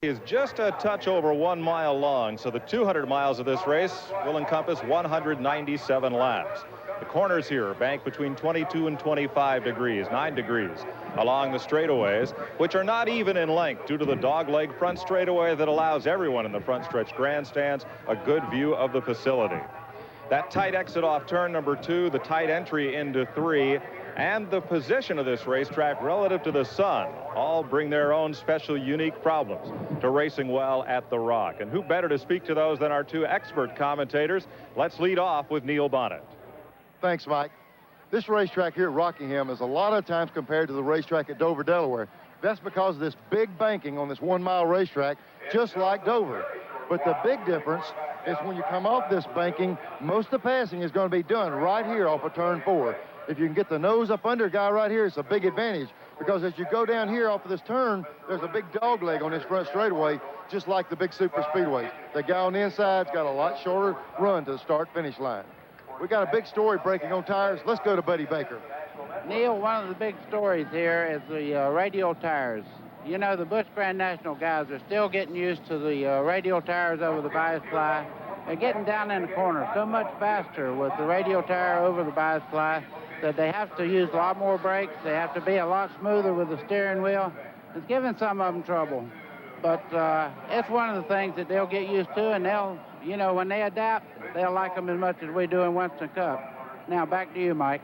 Is just a touch over 1 mile long, so the 200 miles of this race will encompass 197 laps. The corners here are banked between 22 and 25 degrees, 9 degrees, along the straightaways, which are not even in length due to the dogleg front straightaway that allows everyone in the front stretch grandstands a good view of the facility. That tight exit off turn number 2, the tight entry into 3, and the position of this racetrack relative to the sun all bring their own special, unique problems to racing well at the Rock. And who better to speak to those than our two expert commentators? Let's lead off with Neil Bonnet. Thanks, Mike. This racetrack here at Rockingham is a lot of times compared to the racetrack at Dover, Delaware. That's because of this big banking on this 1 mile racetrack, just like Dover. But the big difference is when you come off this banking, most of the passing is going to be done right here off of turn 4. If you can get the nose up under a guy right here, it's a big advantage, because as you go down here off of this turn, there's a big dog leg on this front straightaway, just like the big super speedways. The guy on the inside's got a lot shorter run to the start-finish line. We got a big story breaking on tires. Let's go to Buddy Baker. Neil, one of the big stories here is the radial tires. You know, the Busch Grand National guys are still getting used to the radial tires over the bias ply. They're getting down in the corner so much faster with the radial tire over the bias ply that they have to use a lot more brakes. They have to be a lot smoother with the steering wheel. It's giving some of them trouble. But it's one of the things that they'll get used to, and they'll, you know, when they adapt, they'll like them as much as we do in Winston Cup. Now, back to you, Mike.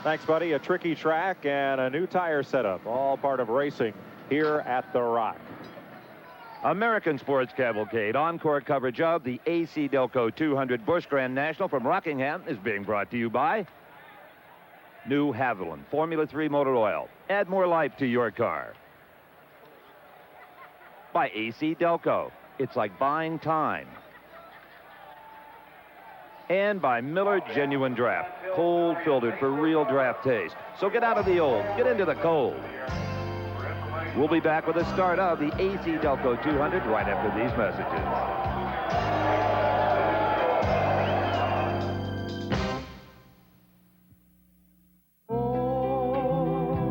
Thanks, buddy. A tricky track and a new tire setup, all part of racing here at the Rock. American Sports Cavalcade encore coverage of the AC-Delco 200 Busch Grand National from Rockingham is being brought to you by new Haviland Formula 3 motor oil. Add more life to your car. By AC-Delco. It's like buying time. And by Miller Genuine Draft. Cold filtered for real draft taste. So get out of the old, get into the cold. We'll be back with the start of the AC-Delco 200 right after these messages.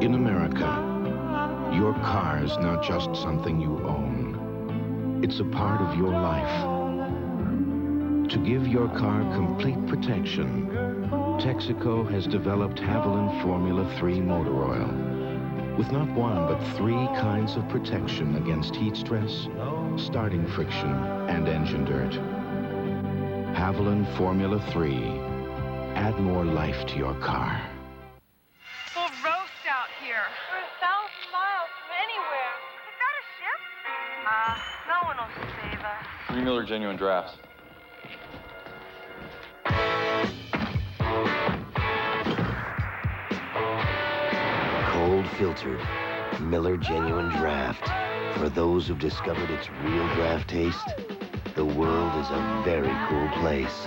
In America, your car is not just something you own. It's a part of your life. To give your car complete protection, Texaco has developed Haviland Formula 3 motor oil. With not one, but 3 kinds of protection against heat stress, starting friction, and engine dirt. Haviland Formula 3. Add more life to your car. Full roast out here. We're 1,000 miles from anywhere. Is that a ship? No one will save us. 3 Miller Genuine Drafts. Cold filtered Miller Genuine Draft. For those who've discovered its real draft taste, the world is a very cool place.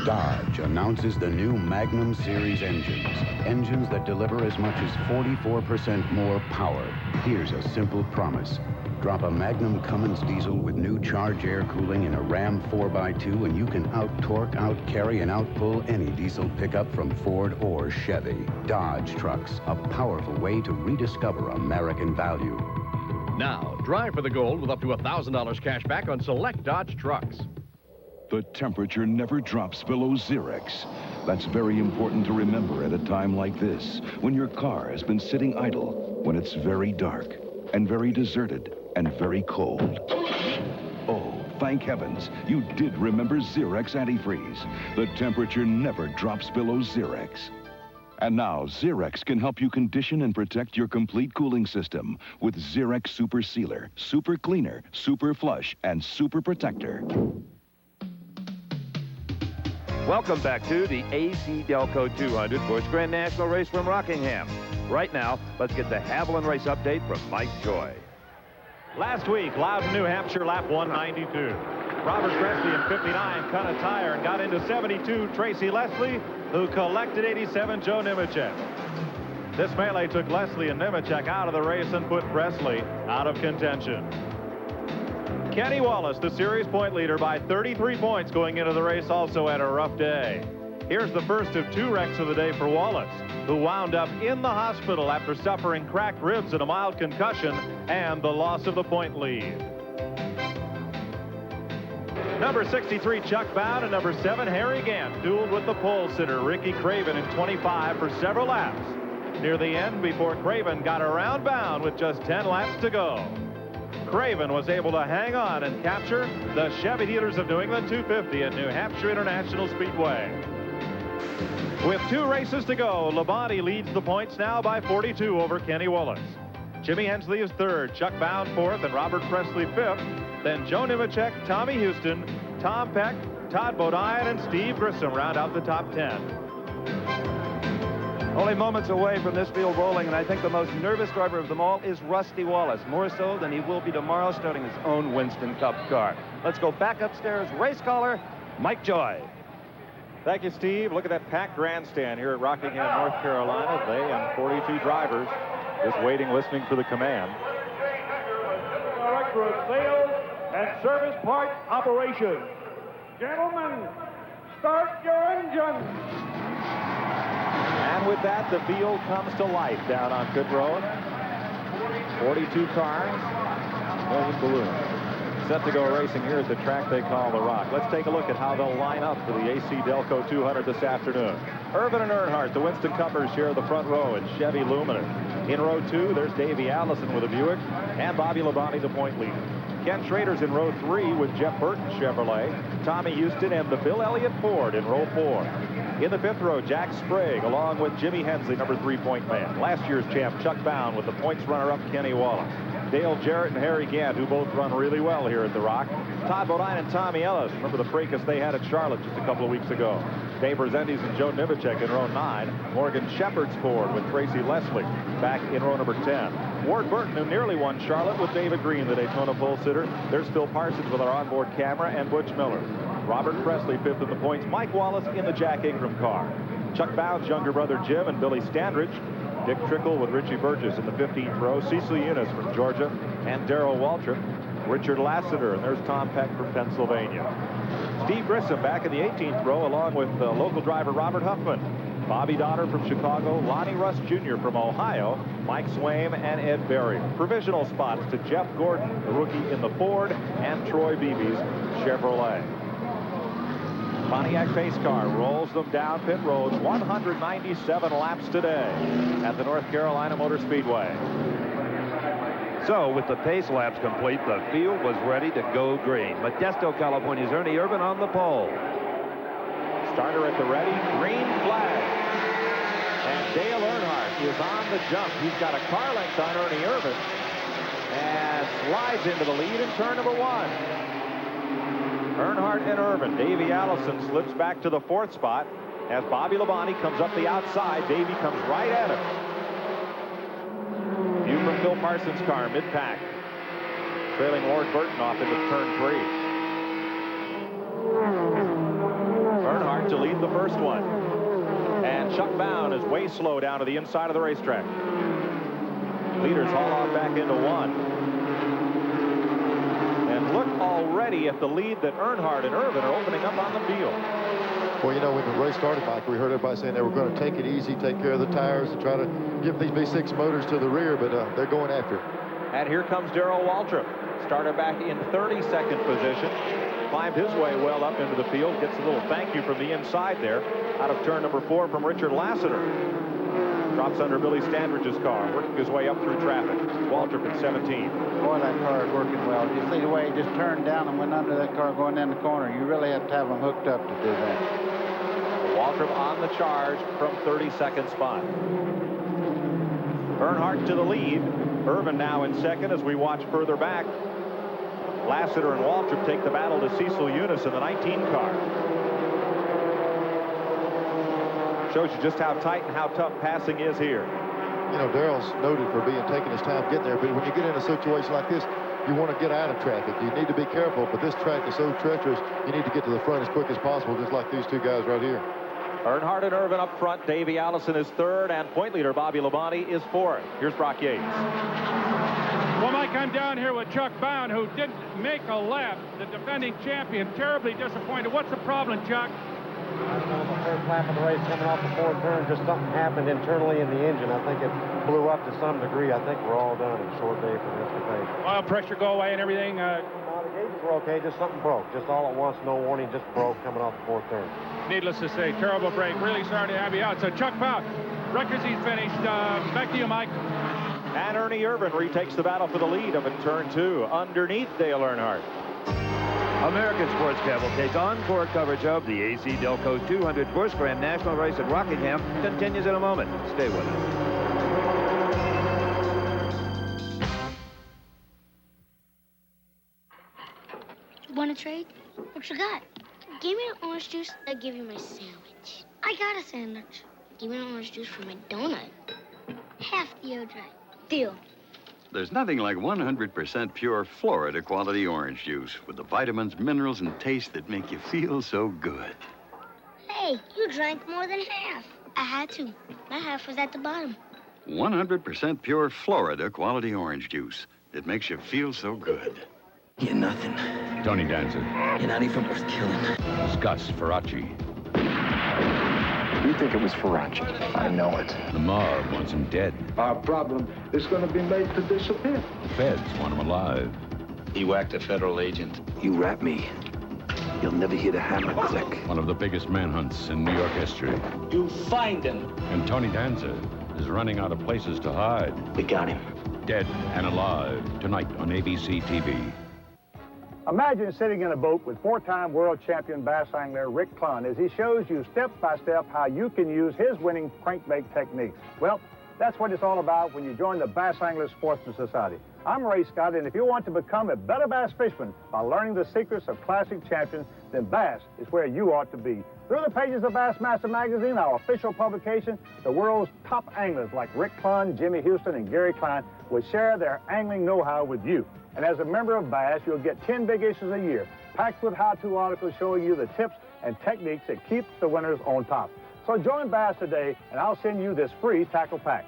Dodge announces the new Magnum Series engines. Engines that deliver as much as 44% more power. Here's a simple promise. Drop a Magnum Cummins diesel with new charge air cooling in a Ram 4x2 and you can out-torque, out-carry, and out-pull any diesel pickup from Ford or Chevy. Dodge trucks, a powerful way to rediscover American value. Now, drive for the gold with up to $1,000 cash back on select Dodge trucks. The temperature never drops below Xerex. That's very important to remember at a time like this, when your car has been sitting idle, when it's very dark and very deserted and very cold. Oh, thank heavens, you did remember Xerex antifreeze. The temperature never drops below Xerex. And now, Xerex can help you condition and protect your complete cooling system with Xerex Super Sealer, Super Cleaner, Super Flush, and Super Protector. Welcome back to the AC-Delco 200 Busch Grand National race from Rockingham. Right now, let's get the Haviland race update from Mike Joy. Last week, Loudon, New Hampshire, lap 192. Robert Presley in 59 cut a tire and got into 72 Tracy Leslie, who collected 87 Joe Nemechek. This melee took Leslie and Nemechek out of the race and put Presley out of contention. Kenny Wallace, the series point leader, by 33 points going into the race, also had a rough day. Here's the first of 2 wrecks of the day for Wallace. who wound up in the hospital after suffering cracked ribs and a mild concussion and the loss of the point lead. Number 63, Chuck Bown, and number 7, Harry Gant, dueled with the pole sitter, Ricky Craven, in 25 for several laps. Near the end, before Craven got around Bown with just 10 laps to go. Craven was able to hang on and capture the Chevy Dealers of New England 250 at New Hampshire International Speedway. With 2 races to go, Labonte leads the points now by 42 over Kenny Wallace. Jimmy Hensley is 3rd, Chuck Bown 4th, and Robert Presley 5th. Then Joe Nemechek, Tommy Houston, Tom Peck, Todd Bodine, and Steve Grissom round out the top 10. Only moments away from this field rolling, and I think the most nervous driver of them all is Rusty Wallace, more so than he will be tomorrow, starting his own Winston Cup car. Let's go back upstairs. Race caller, Mike Joy. Thank you, Steve. Look at that packed grandstand here at Rockingham, North Carolina. They and 42 drivers just waiting, listening for the command. Director of Sales and Service Parts Operations. Gentlemen, start your engine. And with that, the field comes to life down on pit road. 42 cars, million balloons. Set to go racing here at the track they call the Rock. Let's take a look at how they'll line up for the AC-Delco 200 this afternoon. Irvan and Earnhardt, the Winston Cuppers, share the front row in Chevy Lumina. In row 2, there's Davey Allison with a Buick, and Bobby Labonte, the point leader. Ken Schrader's in row 3 with Jeff Burton Chevrolet, Tommy Houston, and the Bill Elliott Ford in row 4. In the 5th row, Jack Sprague, along with Jimmy Hensley, number 3-point man. Last year's champ, Chuck Bown, with the points runner-up, Kenny Wallace. Dale Jarrett and Harry Gant, who both run really well here at the Rock. Todd Bodine and Tommy Ellis. Remember the fracas they had at Charlotte just a couple of weeks ago. Dave Rezendes and Joe Nemechek in row 9. Morgan Shepherd's Ford with Tracy Leslie back in row number 10. Ward Burton, who nearly won Charlotte with David Green, the Daytona pole sitter. There's Phil Parsons with our onboard camera, and Butch Miller. Robert Presley 5th in the points. Mike Wallace in the Jack Ingram car. Chuck Bown's younger brother Jim and Billy Standridge. Dick Trickle with Richie Burgess in the 15th row. Cecil Eunice from Georgia, and Darrell Waltrip. Richard Lassiter, and there's Tom Peck from Pennsylvania. Steve Grissom back in the 18th row, along with local driver Robert Huffman. Bobby Donner from Chicago, Lonnie Russ Jr. from Ohio, Mike Swaim, and Ed Berry. Provisional spots to Jeff Gordon, the rookie in the Ford, and Troy Beebe's Chevrolet. Pontiac pace car rolls them down pit roads. 197 laps today at the North Carolina Motor Speedway. So, with the pace laps complete, the field was ready to go green. Modesto, California's Ernie Irvan on the pole. Starter at the ready, green flag. And Dale Earnhardt is on the jump. He's got a car length on Ernie Irvan and slides into the lead in turn number 1. Earnhardt and Irvan. Davey Allison slips back to the 4th spot as Bobby Labonte comes up the outside. Davey comes right at him. View from Phil Parsons' car, mid-pack. Trailing Ward Burton off into turn 3. Earnhardt to lead the first one. And Chuck Bown is way slow down to the inside of the racetrack. Leaders haul on back into 1. And look already at the lead that Earnhardt and Irvan are opening up on the field. Well, you know, when the race started, Mike, we heard everybody saying they were going to take it easy, take care of the tires, and try to give these V6 motors to the rear, but they're going after it. And here comes Darrell Waltrip. Starter back in 32nd position. Climbed his way well up into the field. Gets a little thank you from the inside there. Out of turn number 4 from Richard Lassiter. Drops under Billy Standridge's car, working his way up through traffic. Waltrip at 17. Boy, that car is working well. You see the way he just turned down and went under that car going down the corner. You really have to have them hooked up to do that. Waltrip on the charge from 32nd spot. Earnhardt to the lead. Irvan now in second as we watch further back. Lassiter and Waltrip take the battle to Cecil Eunice in the 19 car. Shows you just how tight and how tough passing is here. You know, Darrell's noted for taking his time getting there, but when you get in a situation like this, you want to get out of traffic. You need to be careful, but this track is so treacherous, you need to get to the front as quick as possible, just like these two guys right here. Earnhardt and Irvan up front. Davey Allison is 3rd, and point leader Bobby Labonte is 4th. Here's Brock Yates. Well, Mike, I'm down here with Chuck Bown, who didn't make a lap. The defending champion, terribly disappointed. What's the problem, Chuck? I don't know, the first lap of the race coming off the fourth turn, just something happened internally in the engine. I think it blew up to some degree. I think we're all done in a short day for Mr. Page. Oil pressure go away and everything. No, the gauges were okay, just something broke. Just all at once, no warning, just broke coming off the fourth turn. Needless to say, terrible break. Really sorry to have you out. So Chuck Bout, records he's finished. Back to you, Mike. And Ernie Irvan retakes the battle for the lead up in turn 2 underneath Dale Earnhardt. American Sports Cavalcade's encore coverage of the AC-Delco 200 Busch Grand National race at Rockingham continues in a moment. Stay with us. Want to trade? What you got? Give me an orange juice, I'll give you my sandwich. I got a sandwich. Give me an orange juice for my donut. Half the dry. Deal. There's nothing like 100% pure Florida quality orange juice with the vitamins, minerals, and taste that make you feel so good. Hey, you drank more than half. I had to. My half was at the bottom. 100% pure Florida quality orange juice. It makes you feel so good. You're nothing. Tony Danza. You're not even worth killing. It's Gus Ferracci. You think it was Ferracci. I know it. The mob wants him dead. Our problem is going to be made to disappear. The feds want him alive. He whacked a federal agent. You rap me. You'll never hear the hammer click. One of the biggest manhunts in New York history. You find him. And Tony Danza is running out of places to hide. We got him. Dead and Alive, tonight on ABC TV. Imagine sitting in a boat with four-time world champion bass angler Rick Clunn as he shows you step-by-step how you can use his winning crankbait techniques. Well, that's what it's all about when you join the Bass Anglers Sportsman Society. I'm Ray Scott, and if you want to become a better bass fisherman by learning the secrets of classic champions, then bass is where you ought to be. Through the pages of Bassmaster Magazine, our official publication, the world's top anglers like Rick Clunn, Jimmy Houston, and Gary Klein will share their angling know-how with you. And as a member of Bass, you'll get 10 big issues a year, packed with how-to articles showing you the tips and techniques that keep the winners on top. So join Bass today, and I'll send you this free tackle pack.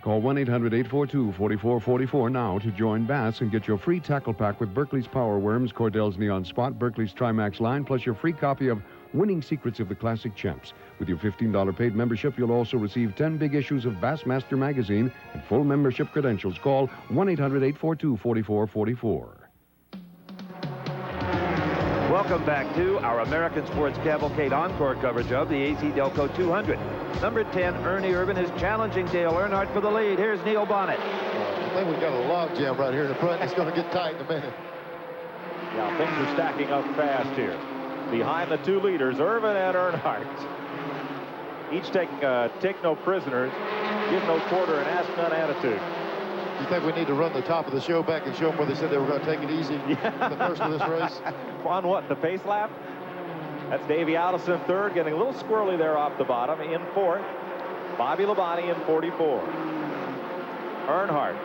Call 1-800-842-4444 now to join Bass and get your free tackle pack with Berkeley's Power Worms, Cordell's Neon Spot, Berkeley's Trimax line, plus your free copy of Winning Secrets of the Classic Champs. With your $15 paid membership, you'll also receive 10 big issues of Bassmaster Magazine and full membership credentials. Call 1-800-842-4444. Welcome back to our American Sports Cavalcade encore coverage of the AC-Delco 200. Number 10, Ernie Irvan, is challenging Dale Earnhardt for the lead. Here's Neil Bonnet. I think we've got a log jam right here in the front. It's going to get tight in a minute. Yeah, things are stacking up fast here. Behind the two leaders, Irvan and Earnhardt. Each taking take no prisoners, give no quarter, and ask none attitude. You think we need to run the top of the show back and show them where they said they were going to take it easy the first of this race? On what, the pace lap? That's Davey Allison third, getting a little squirrely there off the bottom. In fourth, Bobby Labonte in 44. Earnhardt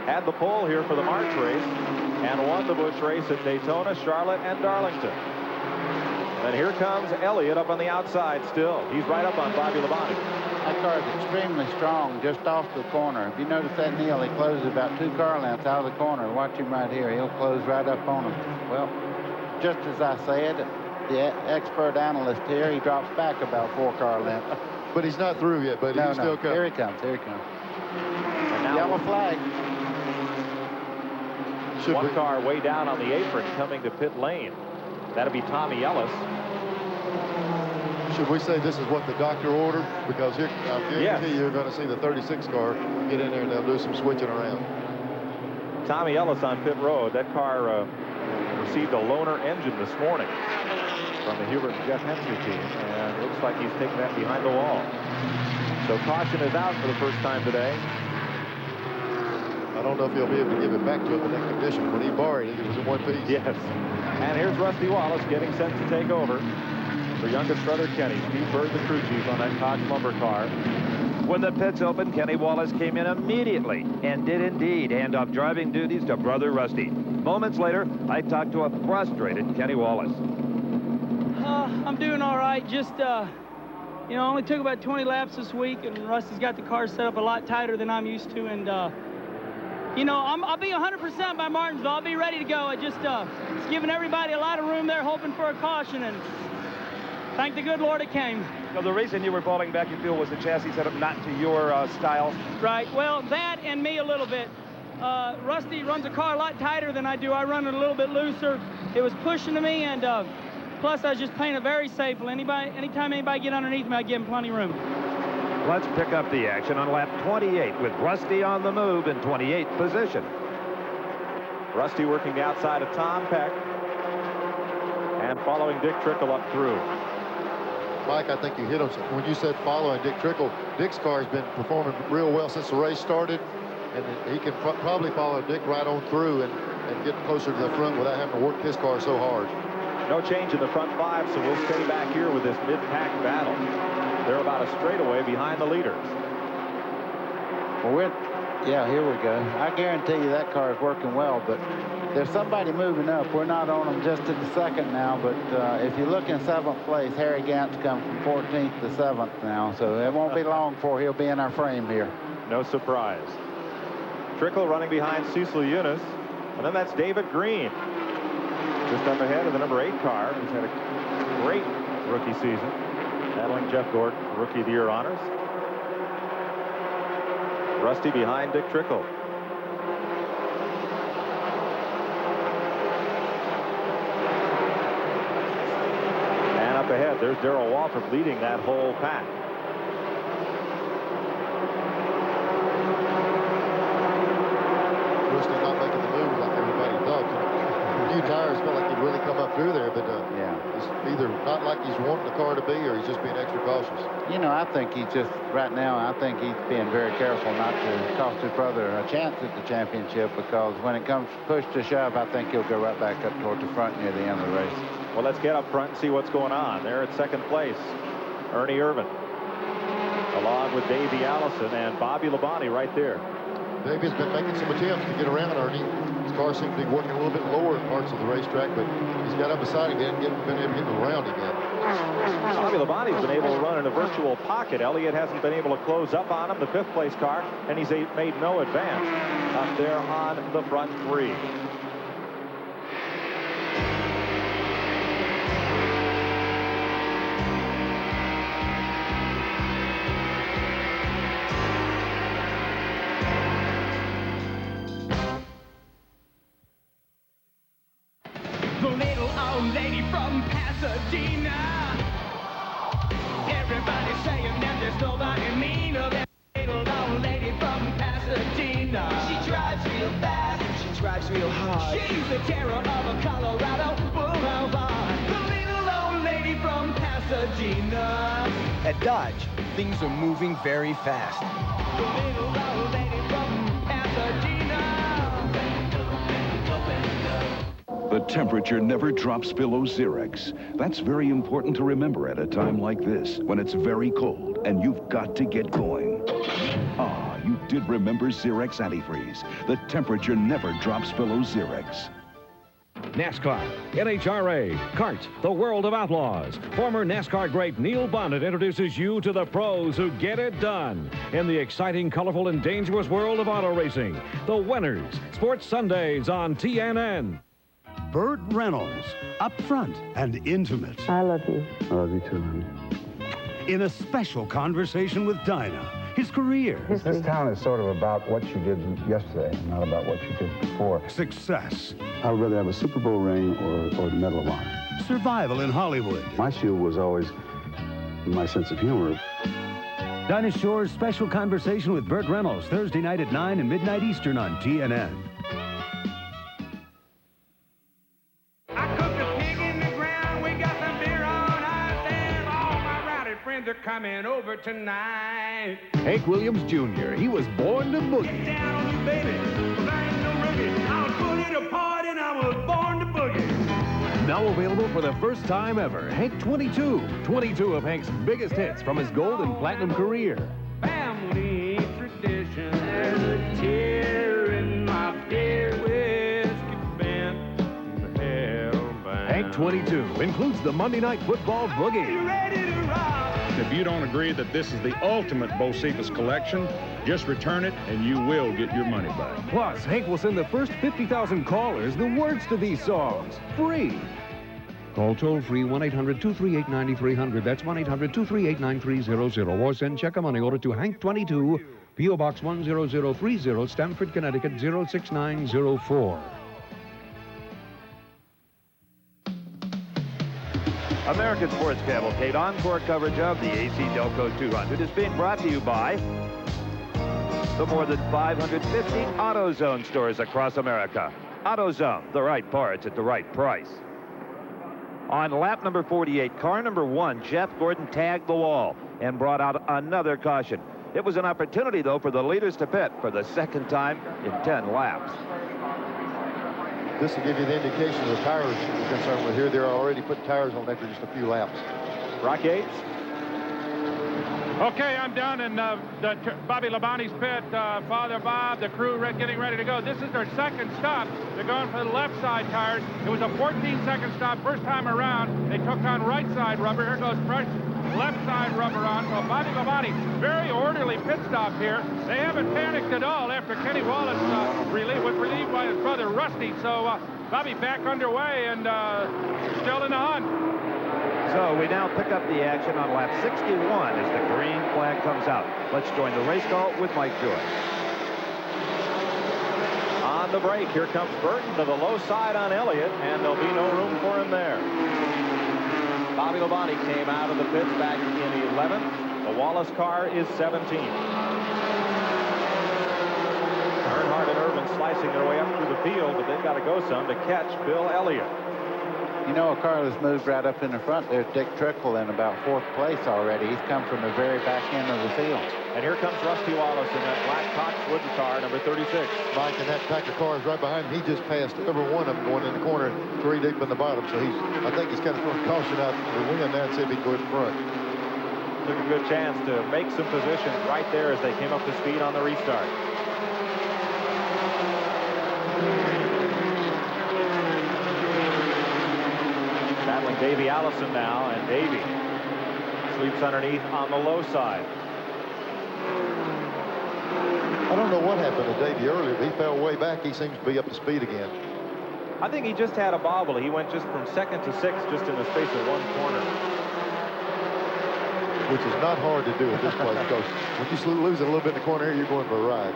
had the pole here for the March race and won the Busch race at Daytona, Charlotte, and Darlington. And here comes Elliott up on the outside still. He's right up on Bobby Labonte. That car is extremely strong just off the corner. If you notice that, Neil, he closes about 2 car lengths out of the corner. Watch him right here. He'll close right up on him. Well, just as I said, the expert analyst here, he drops back about 4 car lengths. But he's not through yet, buddy. He's still coming. Here he comes. Here he comes. And now Yellow flag. One car way down on the apron coming to pit lane. That'll be Tommy Ellis. Should we say this is what the doctor ordered? Because here, I guarantee you're going to see the 36 car get in there and they'll do some switching around. Tommy Ellis on pit road. That car received a loaner engine this morning from the Hubert and Jeff Hensley team, and looks like he's taking that behind the wall. So caution is out for the first time today. I don't know if he'll be able to give it back to him in that condition. When he borrowed it, it was in one piece. Yes. And here's Rusty Wallace getting set to take over for youngest brother Kenny. Steve Bird, the crew chief on that Cox lumber car. When the pits opened, Kenny Wallace came in immediately and did indeed hand off driving duties to brother Rusty. Moments later, I talked to a frustrated Kenny Wallace. I'm doing all right. Just, you know, only took about 20 laps this week, and Rusty's got the car set up a lot tighter than I'm used to. And, you know, I'll be 100% by Martinsville. I'll be ready to go. It's giving everybody a lot of room there, hoping for a caution. And thank the good Lord it came. So the reason you were falling back, you feel, was the chassis setup not to your style? Right. Well, that and me a little bit. Rusty runs a car a lot tighter than I do. I run it a little bit looser. It was pushing to me, and plus I was just playing it very safe. Anytime anybody get underneath me, I give them plenty of room. Let's pick up the action on lap 28 with Rusty on the move in 28th position. Rusty working the outside of Tom Peck and following Dick Trickle up through. Mike, I think you hit him. When you said following Dick Trickle, Dick's car has been performing real well since the race started, and he can probably follow Dick right on through and get closer to the front without having to work his car so hard. No change in the front five, so we'll stay back here with this mid-pack battle. They're about a straightaway behind the leaders. Well, yeah, here we go. I guarantee you that car is working well, but there's somebody moving up. We're not on them just to the second now, but if you look in 7th place, Harry Gant's come from 14th to 7th now, so it won't be long before he'll be in our frame here. No surprise. Trickle running behind Cecil Eunice, and then that's David Green. Just up ahead of the number 8 car, who's had a great rookie season, battling Jeff Gordon, Rookie of the Year honors. Rusty behind Dick Trickle. And up ahead, there's Darrell Waltrip leading that whole pack. Rusty not making the move like everybody thought. A few tires felt like he'd really come up through there, but he's either not like he's wanting the car to be, or he's just being extra cautious. You know, I think he's just, right now, I think he's being very careful not to cost his brother a chance at the championship, because when it comes push to shove, I think he'll go right back up toward the front near the end of the race. Well, let's get up front and see what's going on. There at 2nd place, Ernie Irvan, along with Davey Allison and Bobby Labonte right there. Davey's been making some attempts to get around Ernie. His car seems to be working a little bit lower in parts of the racetrack, but he's got up beside him and been able to get around him yet. Bobby Labonte's been able to run in a virtual pocket. Elliott hasn't been able to close up on him, the 5th place car, and he's made no advance up there on the front 3. The little old lady from Pasadena. Everybody's saying that there's nobody meaner than the little old lady from Pasadena. She drives real fast. She drives real hard. She's the terror of a Colorado boulevard. The little old lady from Pasadena. At Dodge, things are moving very fast. The little old lady from Pasadena. The temperature never drops below Xerex. That's very important to remember at a time like this, when it's very cold and you've got to get going. Ah, you did remember Xerex antifreeze. The temperature never drops below Xerex. NASCAR, NHRA, CART, the world of outlaws. Former NASCAR great Neil Bonnet introduces you to the pros who get it done in the exciting, colorful, and dangerous world of auto racing. The winners, Sports Sundays on TNN. Burt Reynolds, up front and intimate. I love you. I love you too, honey. In a special conversation with Dinah, his career. This town is sort of about what you did yesterday, not about what you did before. Success. I would rather have a Super Bowl ring or the Medal of Honor. Survival in Hollywood. My shield was always my sense of humor. Dinah Shore's special conversation with Burt Reynolds, Thursday night at 9 and midnight Eastern on TNN. They're coming over tonight. Hank Williams Jr., he was born to boogie. Get down on you, baby. I ain't no rookie. I was put it apart and I was born to boogie. Now available for the first time ever, Hank 22. 22 of Hank's biggest hits from his gold and platinum career. Family tradition. There's a tear in my beer whiskey bent. Hank 22 includes the Monday Night Football Boogie. Ready to rock. If you don't agree that this is the ultimate Bocephus collection, just return it and you will get your money back. Plus, Hank will send the first 50,000 callers the words to these songs, free. Call toll-free 1-800-238-9300. That's 1-800-238-9300. Or send check or money order to Hank 22, P.O. Box 10030, Stamford, Connecticut 06904. American Sports Cavalcade encore coverage of the AC-Delco 200 is being brought to you by the more than 550 AutoZone stores across America. AutoZone, the right parts at the right price. On lap number 48, car number 1, Jeff Gordon tagged the wall and brought out another caution. It was an opportunity, though, for the leaders to pit for the second time in 10 laps. This will give you the indication of the tires we're concerned with here. They're already putting tires on after just a few laps. Rock Yates. Okay, I'm down in Bobby Labonte's pit. Father Bob, the crew getting ready to go. This is their second stop. They're going for the left side tires. It was a 14-second stop first time around. They took on right side rubber. Here goes fresh left side rubber on. So Bobby Labonte, very orderly pit stop here. They haven't panicked at all after Kenny Wallace was relieved by his brother Rusty. So Bobby back underway and still in the hunt. So we now pick up the action on lap 61 as the green flag comes out. Let's join the race call with Mike Joy. On the break, here comes Burton to the low side on Elliott, and there'll be no room for him there. Bobby Labonte came out of the pits back in 11th. The Wallace car is 17th. Earnhardt and Irvan slicing their way up through the field, but they've got to go some to catch Bill Elliott. You know, a car that's moved right up in the front. There's Dick Trickle in about 4th place already. He's come from the very back end of the field. And here comes Rusty Wallace in that black Cox wooden car, number 36. Mike, and that pack of cars right behind him, he just passed every one of them going in the corner 3 deep in the bottom. So I think he's kind of throwing caution out to win now and see if he can go in front. Took a good chance to make some positions right there as they came up to speed on the restart. Battling Davey Allison now, and Davey sleeps underneath on the low side. I don't know what happened to Davey earlier, but he fell way back. He seems to be up to speed again. I think he just had a bobble. He went just from 2nd to 6th just in the space of 1 corner. Which is not hard to do at this place, because when you lose it a little bit in the corner here, you're going for a ride.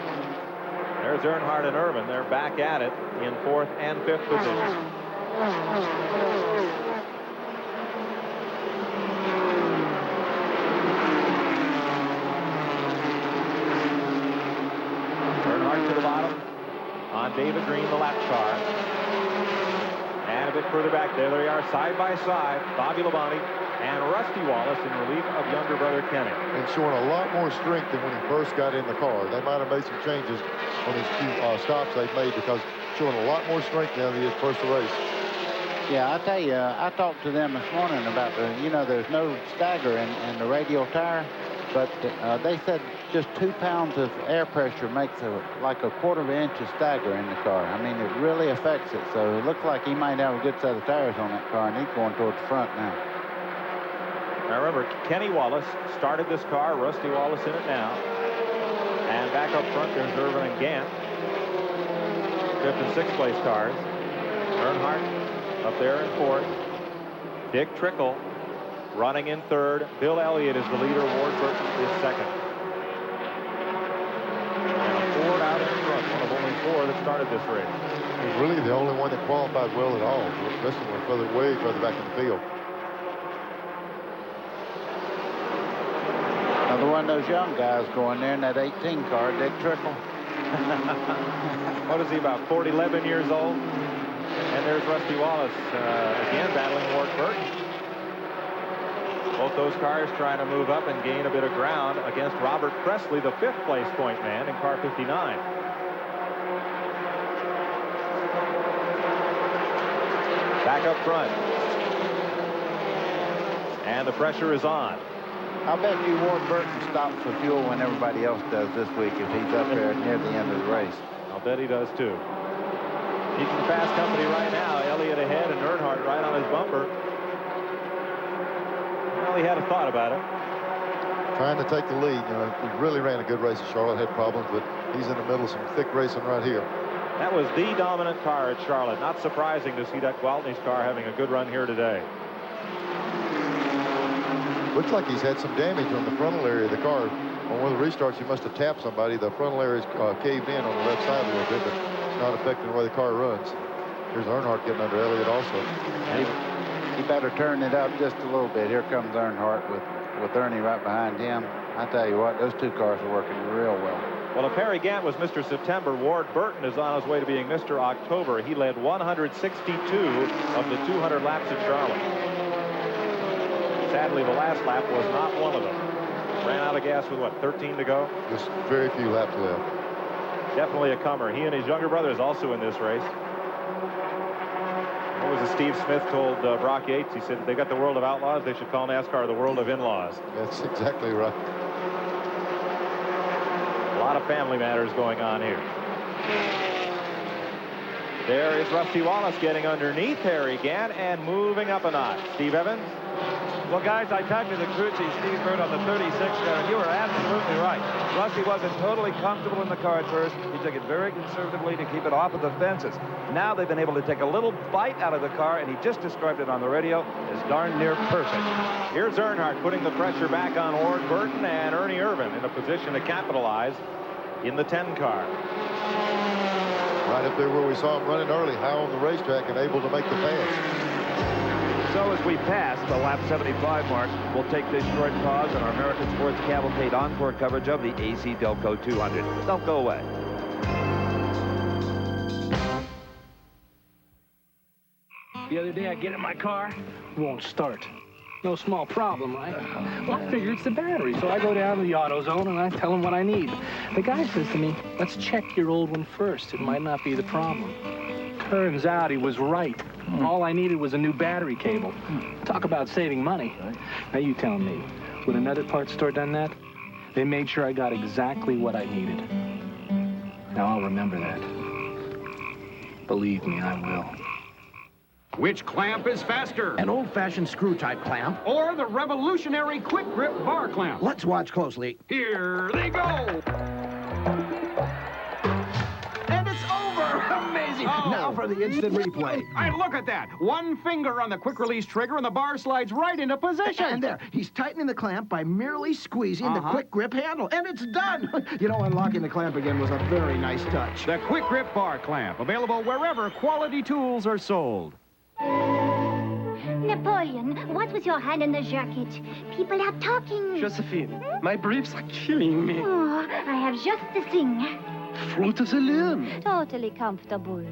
There's Earnhardt and Irvan. They're back at it in 4th and 5th positions. Earnhardt to the bottom on David Green, the lap car. And a bit further back, there they are side by side, Bobby Labonte and Rusty Wallace in relief of younger brother Kenny. And showing a lot more strength than when he first got in the car. They might have made some changes on these few stops they've made, because showing a lot more strength now than he did first race. Yeah, I tell you, I talked to them this morning about there's no stagger in the radial tire, but they said just 2 pounds of air pressure makes like a 1/4 inch of stagger in the car. I mean, it really affects it. So it looks like he might have a good set of tires on that car, and he's going towards the front now. Now remember, Kenny Wallace started this car, Rusty Wallace in it now. And back up front, there's Irvan and Gant. 5th and 6th place cars. Earnhardt up there in 4th. Dick Trickle running in 3rd. Bill Elliott is the leader. Ward Burton is 2nd. And a Ford out in front, one of only 4 that started this race. He's really the only one that qualified well at all. The rest of them were way further back in the field. Another one of those young guys going there in that 18 car, Dick Trickle. What is he, about 11 years old? And there's Rusty Wallace again battling Ward Burton. Both those cars trying to move up and gain a bit of ground against Robert Presley, the 5th place point man in car 59. Back up front. And the pressure is on. I bet you Ward Burton stops for fuel when everybody else does this week if he's up there near the end of the race. I'll bet he does too. Keeping fast company right now. Elliott ahead and Earnhardt right on his bumper. Well, he had a thought about it. Trying to take the lead. He really ran a good race at Charlotte. Had problems, but he's in the middle of some thick racing right here. That was the dominant car at Charlotte. Not surprising to see that Gwaltney's car having a good run here today. Looks like he's had some damage on the frontal area of the car. On one of the restarts, he must have tapped somebody. The frontal area is caved in on the left side a little bit, but it's not affecting the way the car runs. Here's Earnhardt getting under Elliott also. He better turn it up just a little bit. Here comes Earnhardt with Ernie right behind him. I tell you what, those two cars are working real well. Well, if Harry Gant was Mr. September, Ward Burton is on his way to being Mr. October. He led 162 of the 200 laps at Charlotte. Sadly, the last lap was not one of them. Ran out of gas with, what, 13 to go? Just very few laps left. Definitely a comer. He and his younger brother is also in this race. What was it Steve Smith told Brock Yates? He said, they got the world of outlaws. They should call NASCAR the world of in-laws. That's exactly right. A lot of family matters going on here. There is Rusty Wallace getting underneath Harry Gant and moving up a notch. Steve Evans? Well, guys, I talked to the crew chief, Steve Bird, on the 36 car, and you were absolutely right. Rusty wasn't totally comfortable in the car at first. He took it very conservatively to keep it off of the fences. Now they've been able to take a little bite out of the car, and he just described it on the radio as darn near perfect. Here's Earnhardt putting the pressure back on Ward Burton and Ernie Irvan in a position to capitalize in the 10 car. Right up there where we saw him running early, high on the racetrack and able to make the pass. So as we pass the lap 75 mark, we'll take this short pause on our American Sports Cavalcade encore coverage of the AC-Delco 200. Don't go away. The other day I get in my car, won't start. No small problem, right? Well, I figure it's the battery, so I go down to the AutoZone and I tell him what I need. The guy says to me, let's check your old one first. It might not be the problem. Turns out he was right. All I needed was a new battery cable. Talk about saving money. Now you tell me, would another parts store done that? They made sure I got exactly what I needed. Now I'll remember that. Believe me, I will. Which clamp is faster? An old-fashioned screw-type clamp. Or the revolutionary quick-grip bar clamp? Let's watch closely. Here they go! And it's over! Amazing! Oh. Now for the instant replay. And look at that! One finger on the quick-release trigger and the bar slides right into position. And there, he's tightening the clamp by merely squeezing the quick-grip handle. And it's done! You know, unlocking the clamp again was a very nice touch. The quick-grip bar clamp, available wherever quality tools are sold. Napoleon, what was your hand in the jacket? People are talking. Josephine, my briefs are killing me. Oh, I have just the thing. Fruit of the loom. Totally comfortable.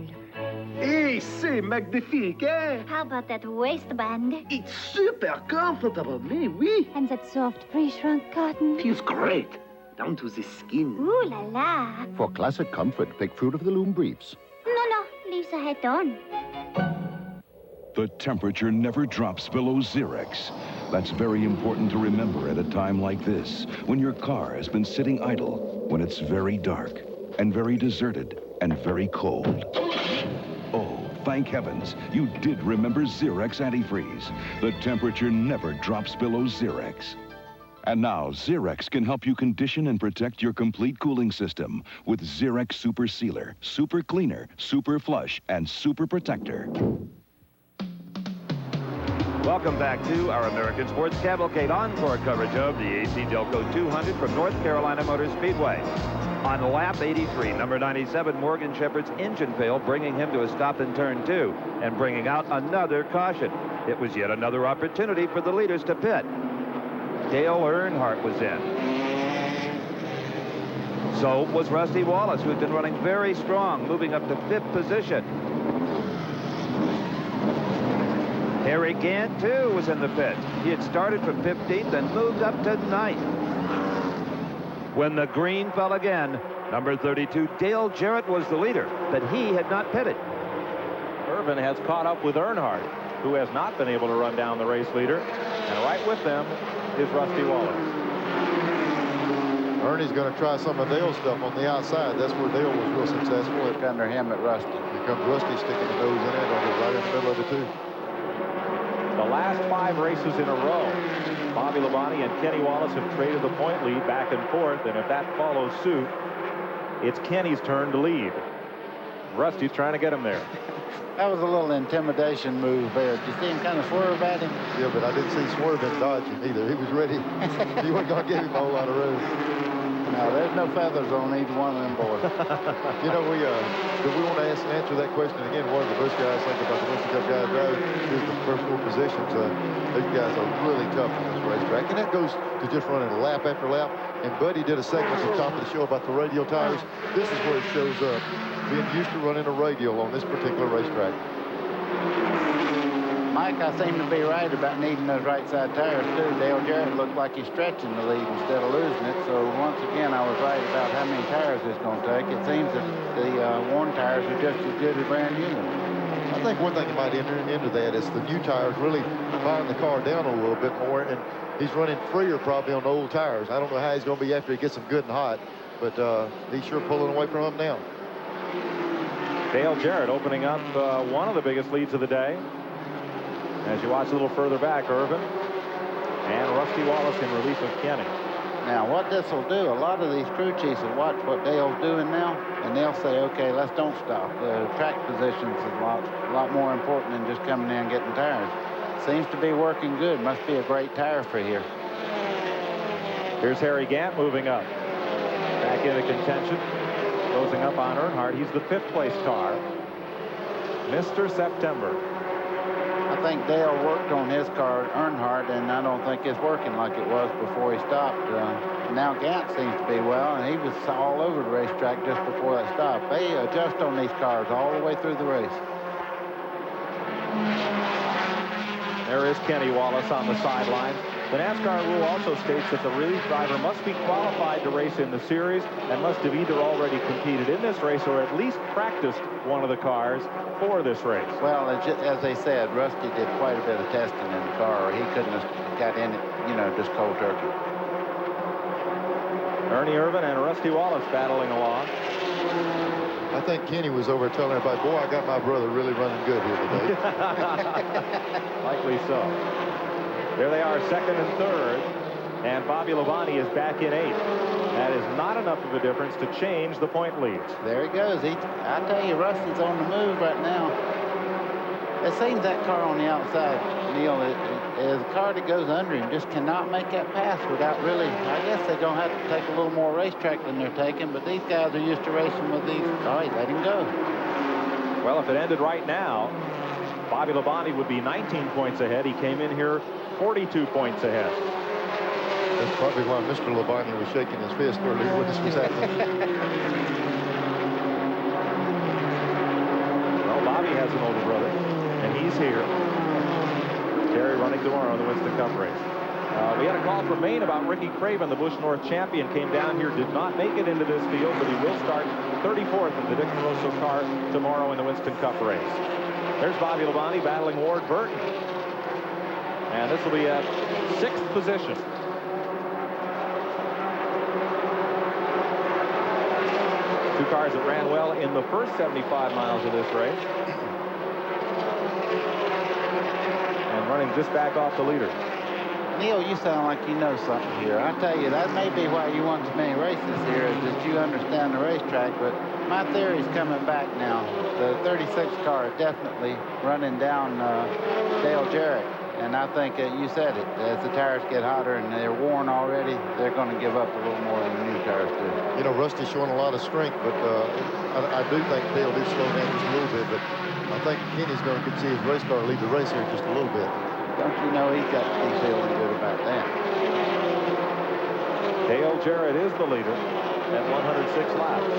Hey, c'est magnifique, eh? How about that waistband? It's super comfortable, mais oui. And that soft pre-shrunk cotton? Feels great. Down to the skin. Ooh la la. For classic comfort, pick Fruit of the Loom briefs. No, leave the hat on. The temperature never drops below Xerex. That's very important to remember at a time like this, when your car has been sitting idle, when it's very dark, and very deserted, and very cold. Oh, thank heavens, you did remember Xerex antifreeze. The temperature never drops below Xerex. And now, Xerex can help you condition and protect your complete cooling system with Xerex Super Sealer, Super Cleaner, Super Flush, and Super Protector. Welcome back to our American Sports Cavalcade encore coverage of the AC-Delco 200 from North Carolina Motor Speedway. On lap 83, number 97, Morgan Shepherd's engine failed, bringing him to a stop in turn 2 and bringing out another caution. It was yet another opportunity for the leaders to pit. Dale Earnhardt was in. So was Rusty Wallace, who'd been running very strong, moving up to 5th position. Harry Gant, too, was in the pit. He had started from 15th and moved up to 9th. When the green fell again, number 32, Dale Jarrett was the leader, but he had not pitted. Irvan has caught up with Earnhardt, who has not been able to run down the race leader. And right with them is Rusty Wallace. Ernie's going to try some of Dale's stuff on the outside. That's where Dale was real successful. Look under him at Rusty. Here comes Rusty sticking the nose in it, right in the middle of it, too. The last 5 races in a row, Bobby Labonte and Kenny Wallace have traded the point lead back and forth, and if that follows suit, it's Kenny's turn to lead. Rusty's trying to get him there. That was a little intimidation move there. Did you see him kind of swerve at him? Yeah, but I didn't see swerving dodging either. He was ready. He wasn't going to give him a whole lot of room. No, there's no feathers on either one of them boys. You know, do we want to answer that question again? What do the Busch guys think about the Winston Cup guys drive? Is the first 4 positions. These guys are really tough on this racetrack. And that goes to just running lap after lap. And Buddy did a segment at the top of the show about the radial tires. This is where it shows up. Being used to running a radial on this particular racetrack. Mike, I seem to be right about needing those right side tires too. Dale Jarrett looked like he's stretching the lead instead of losing it. So once again, I was right about how many tires it's going to take. It seems that the worn tires are just as good as brand new. I think one thing that might enter into that is the new tires really buying the car down a little bit more, and he's running freer probably on the old tires. I don't know how he's going to be after he gets them good and hot, but he's sure pulling away from them now. Dale Jarrett opening up one of the biggest leads of the day. As you watch a little further back, Irvan and Rusty Wallace in relief of Kenny. Now, what this will do, a lot of these crew chiefs will watch what Dale's doing now, and they'll say, okay, let's don't stop. The track positions is a lot more important than just coming in and getting tires. Seems to be working good. Must be a great tire for here. Here's Harry Gant moving up. Back into contention. Closing up on Earnhardt. He's the 5th place car. Mr. September. I think Dale worked on his car, Earnhardt, and I don't think it's working like it was before he stopped. Now Gant seems to be well, and he was all over the racetrack just before that stop. They adjust on these cars all the way through the race. There is Kenny Wallace on the sideline. The NASCAR rule also states that the relief driver must be qualified to race in the series and must have either already competed in this race or at least practiced one of the cars for this race. Well, as they said, Rusty did quite a bit of testing in the car, or he couldn't have got in it, you know, just cold turkey. Ernie Irvan and Rusty Wallace battling along. I think Kenny was over telling everybody, boy, I got my brother really running good here today. Likely so. There they are, 2nd and 3rd, and Bobby Labonte is back in 8th. That is not enough of a difference to change the point leads. There he goes. I tell you, Rusty's on the move right now. It seems that car on the outside, Neil, is a car that goes under him, just cannot make that pass without really, I guess they're going to have to take a little more racetrack than they're taking, but these guys are used to racing with these. Oh, he let him go. Well, if it ended right now, Bobby Labonte would be 19 points ahead. He came in here 42 points ahead. That's probably why Mr. Labonte was shaking his fist earlier when this was happening. Well, Bobby has an older brother, and he's here. Terry running tomorrow in the Winston Cup race. We had a call from Maine about Ricky Craven, the Busch North champion, came down here, did not make it into this field, but he will start 34th in the Dick Moroso car tomorrow in the Winston Cup race. There's Bobby Labonte battling Ward Burton. And this will be at 6th position. Two cars that ran well in the first 75 miles of this race. And running just back off the leader. Neil, you sound like you know something here. I tell you, that may be why you won so many races here, is that you understand the racetrack, but my theory's coming back now. The 36 car is definitely running down Dale Jarrett. And I think you said it, as the tires get hotter and they're worn already, they're going to give up a little more than the new tires do. You know, Rusty's showing a lot of strength, but I do think Dale did slow down just a little bit, but I think Kenny's going to see his race car lead the race here just a little bit. Don't you know he's got to be feeling good about that. Dale Jarrett is the leader at 106 laps.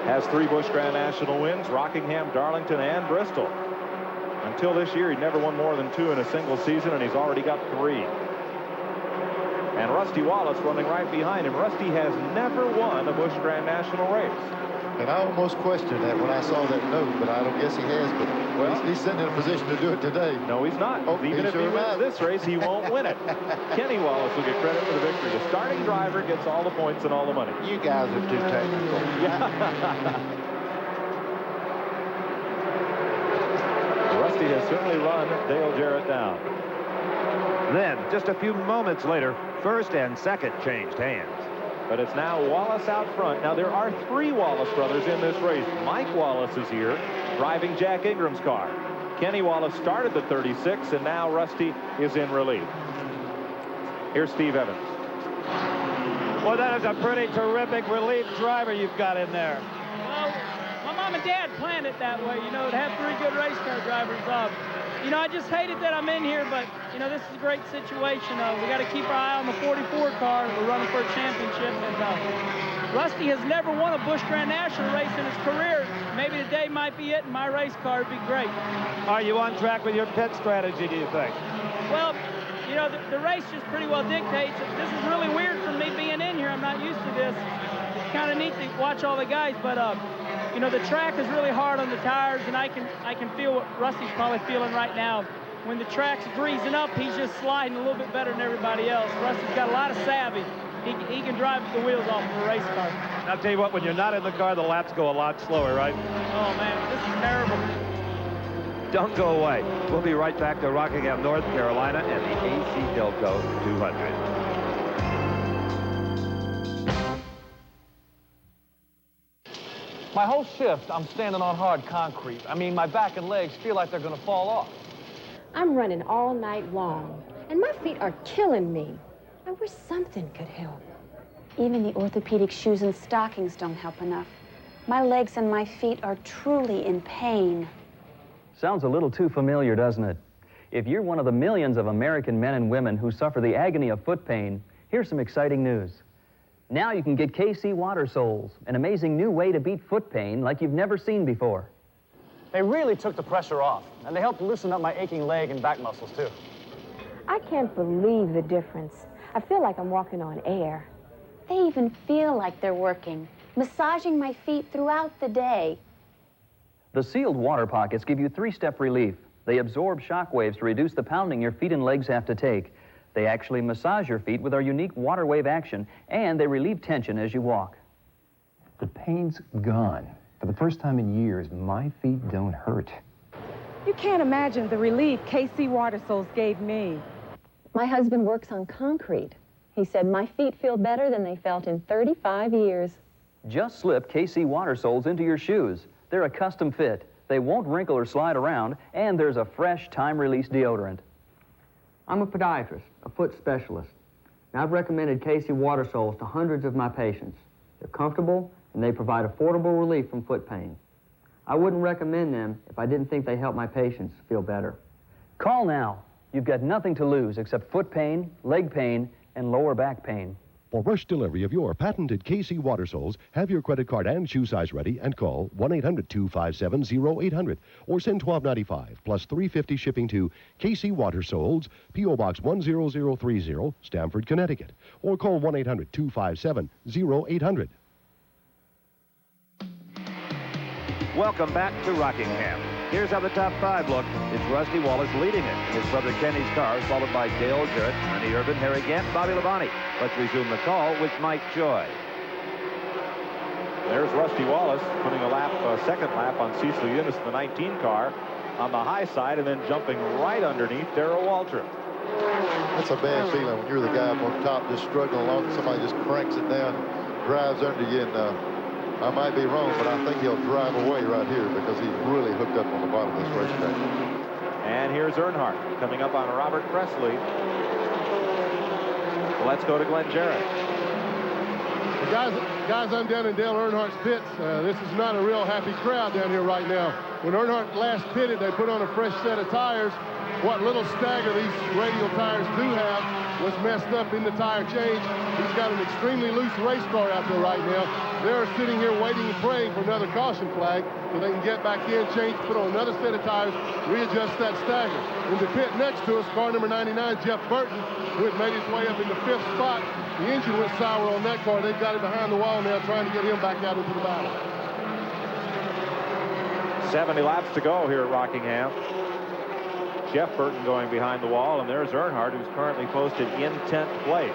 Has 3 Busch Grand National wins, Rockingham, Darlington, and Bristol. Until this year, he'd never won more than 2 in a single season, and he's already got 3. And Rusty Wallace running right behind him. Rusty has never won a Busch Grand National race. And I almost questioned that when I saw that note, but I don't guess he has. But well, he's sitting in a position to do it today. No, he's not. Oh, Even if he wins this race, he won't win it. Kenny Wallace will get credit for the victory. The starting driver gets all the points and all the money. You guys are too technical. Rusty has certainly run Dale Jarrett down. Then, just a few moments later, 1st and 2nd changed hands. But it's now Wallace out front. Now, there are 3 Wallace brothers in this race. Mike Wallace is here, driving Jack Ingram's car. Kenny Wallace started the 36, and now Rusty is in relief. Here's Steve Evans. Well, that is a pretty terrific relief driver you've got in there. Well, my mom and dad planned it that way, you know, to have 3 good race car drivers. You know, I just hated that I'm in here, but, you know, this is a great situation. We got to keep our eye on the 44 car. We're running for a championship. And Rusty has never won a Busch Grand National race in his career. Maybe today might be it, and my race car would be great. Are you on track with your pit strategy, do you think? Well, you know, the race just pretty well dictates it. This is really weird for me being in here. I'm not used to this. It's kind of neat to watch all the guys, but you know, the track is really hard on the tires, and I can feel what Rusty's probably feeling right now. When the track's greasing up, he's just sliding a little bit better than everybody else. Rusty's got a lot of savvy. He can drive the wheels off of a race car. I'll tell you what, when you're not in the car, the laps go a lot slower, right? Oh, man, this is terrible. Don't go away. We'll be right back to Rockingham, North Carolina, and the AC-Delco 200. My whole shift, I'm standing on hard concrete. I mean, my back and legs feel like they're going to fall off. I'm running all night long, and my feet are killing me. I wish something could help. Even the orthopedic shoes and stockings don't help enough. My legs and my feet are truly in pain. Sounds a little too familiar, doesn't it? If you're one of the millions of American men and women who suffer the agony of foot pain, here's some exciting news. Now you can get KC Water Soles, an amazing new way to beat foot pain like you've never seen before. They really took the pressure off, and they helped loosen up my aching leg and back muscles, too. I can't believe the difference. I feel like I'm walking on air. They even feel like they're working, massaging my feet throughout the day. The sealed water pockets give you 3-step relief. They absorb shock waves to reduce the pounding your feet and legs have to take. They actually massage your feet with our unique water wave action, and they relieve tension as you walk. The pain's gone. For the first time in years, my feet don't hurt. You can't imagine the relief KC Water Soles gave me. My husband works on concrete. He said my feet feel better than they felt in 35 years. Just slip KC Water Soles into your shoes. They're a custom fit. They won't wrinkle or slide around, and there's a fresh time-release deodorant. I'm a podiatrist, a foot specialist. And I've recommended KC Water Soles to hundreds of my patients. They're comfortable, and they provide affordable relief from foot pain. I wouldn't recommend them if I didn't think they help my patients feel better. Call now. You've got nothing to lose except foot pain, leg pain, and lower back pain. For rush delivery of your patented KC Water Soles, have your credit card and shoe size ready and call 1-800-257-0800 or send $12.95 plus $3.50 shipping to KC Water Soles, P.O. Box 10030, Stamford, Connecticut, or call 1-800-257-0800. Welcome back to Rockingham. Here's how the top 5 look. It's Rusty Wallace leading it. His brother Kenny's car, followed by Dale Jarrett, Ernie Irvan, Harry Gant, Bobby Labonte. Let's resume the call with Mike Joy. There's Rusty Wallace putting a second lap on Cecil Eunice, the 19 car, on the high side, and then jumping right underneath Darrell Waltrip. That's a bad feeling when you're the guy up on top just struggling along and somebody just cranks it down, drives under you, and I might be wrong, but I think he'll drive away right here because he's really hooked up on the bottom of this racetrack. And here's Earnhardt coming up on Robert Presley. Let's go to Glenn Jarrett. Guys, I'm down in Dale Earnhardt's pits. This is not a real happy crowd down here right now. When Earnhardt last pitted, they put on a fresh set of tires. What little stagger these radial tires do have was messed up in the tire change. He's got an extremely loose race car out there right now. They're sitting here waiting and praying for another caution flag so they can get back in, change, put on another set of tires, readjust that stagger. In the pit next to us, car number 99, Jeff Burton, who had made his way up in the 5th spot. The engine went sour on that car. They've got it behind the wall now, trying to get him back out into the battle. 70 laps to go here at Rockingham. Jeff Burton going behind the wall, and there's Earnhardt, who's currently posted in 10th place.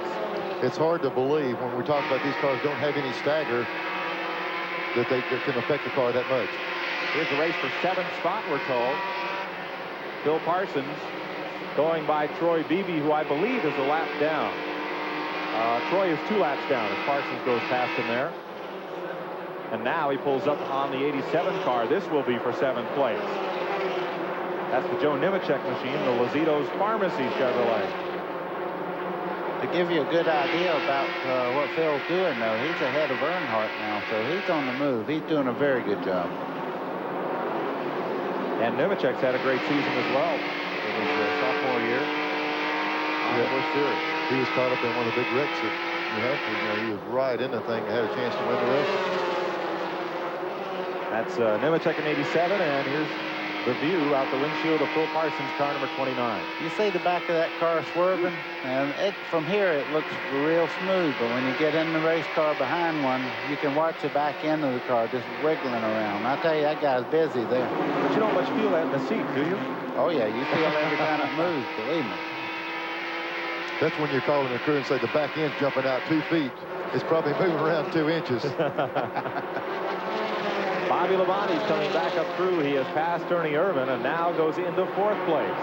It's hard to believe when we talk about these cars don't have any stagger that they can affect the car that much. Here's the race for 7th spot, we're told. Phil Parsons going by Troy Beebe, who I believe is a lap down. Troy is 2 laps down as Parsons goes past him there. And now he pulls up on the 87 car. This will be for 7th place. That's the Joe Nemechek machine, the Lozito's Pharmacy Chevrolet. To give you a good idea about what Phil's doing, though, he's ahead of Earnhardt now, so he's on the move. He's doing a very good job. And Nemechek's had a great season as well in his sophomore year on the Busch Series. He was caught up in one of the big wrecks at New Hampshire. You know, he was right in the thing and had a chance to win the race. That's Nemechek in 87, and here's the view out the windshield of Phil Parsons' car number 29. You see the back of that car swerving, and from here it looks real smooth, but when you get in the race car behind one, you can watch the back end of the car just wiggling around. I tell you, that guy's busy there. But you don't much feel that in the seat, do you? Oh, yeah, you feel every time it moves, believe me. That's when you're calling the crew and say the back end's jumping out 2 feet. It's probably moving around 2 inches. Bobby Labonte's coming back up through. He has passed Ernie Irvan and now goes into 4th place.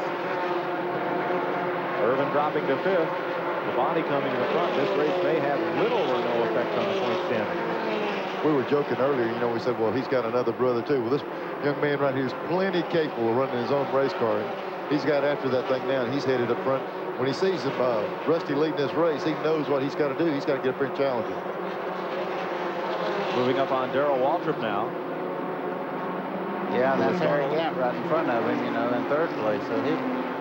Irvan dropping to 5th. Labonte coming to the front. This race may have little or no effect on the point standing. We were joking earlier, you know, we said, well, he's got another brother too. Well, this young man right here is plenty capable of running his own race car. He's got after that thing now, and he's headed up front. When he sees him, Rusty leading this race, he knows what he's got to do. He's got to get up here and challenge him. Moving up on Darrell Waltrip now. Yeah, that's Harry Gant right in front of him, you know, in 3rd place. So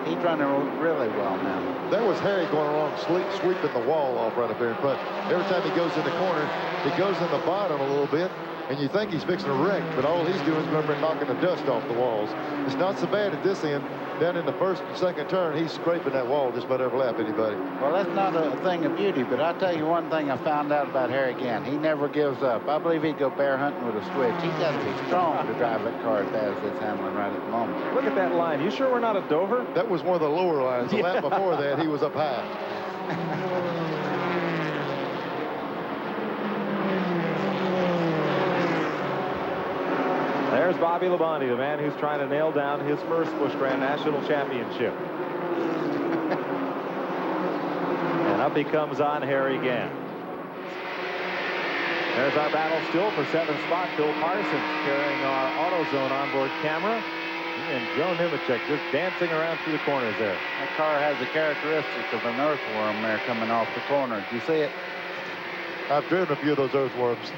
he's running really well now. That was Harry going along, sweeping the wall off right up there in front. Every time he goes in the corner, he goes in the bottom a little bit, and you think he's fixing to wreck, but all he's doing is remember knocking the dust off the walls. It's not so bad at this end. Down in the 1st and 2nd turn, he's scraping that wall just about every lap anybody. Well, that's not a thing of beauty, but I'll tell you one thing I found out about Harry Gant. He never gives up. I believe he'd go bear hunting with a switch. He's got to be strong to drive that car as fast as it's handling right at the moment. Look at that line. You sure we're not at Dover? That was one of the lower lines. The lap before that, he was up high. There's Bobby Labonte, the man who's trying to nail down his first Busch Grand National Championship. And up he comes on Harry Gant. There's our battle still for 7th spot. Phil Parsons carrying our AutoZone onboard camera. And Joe Nemechek just dancing around through the corners there. That car has the characteristics of an earthworm there coming off the corner. Did you see it? I've driven a few of those earthworms.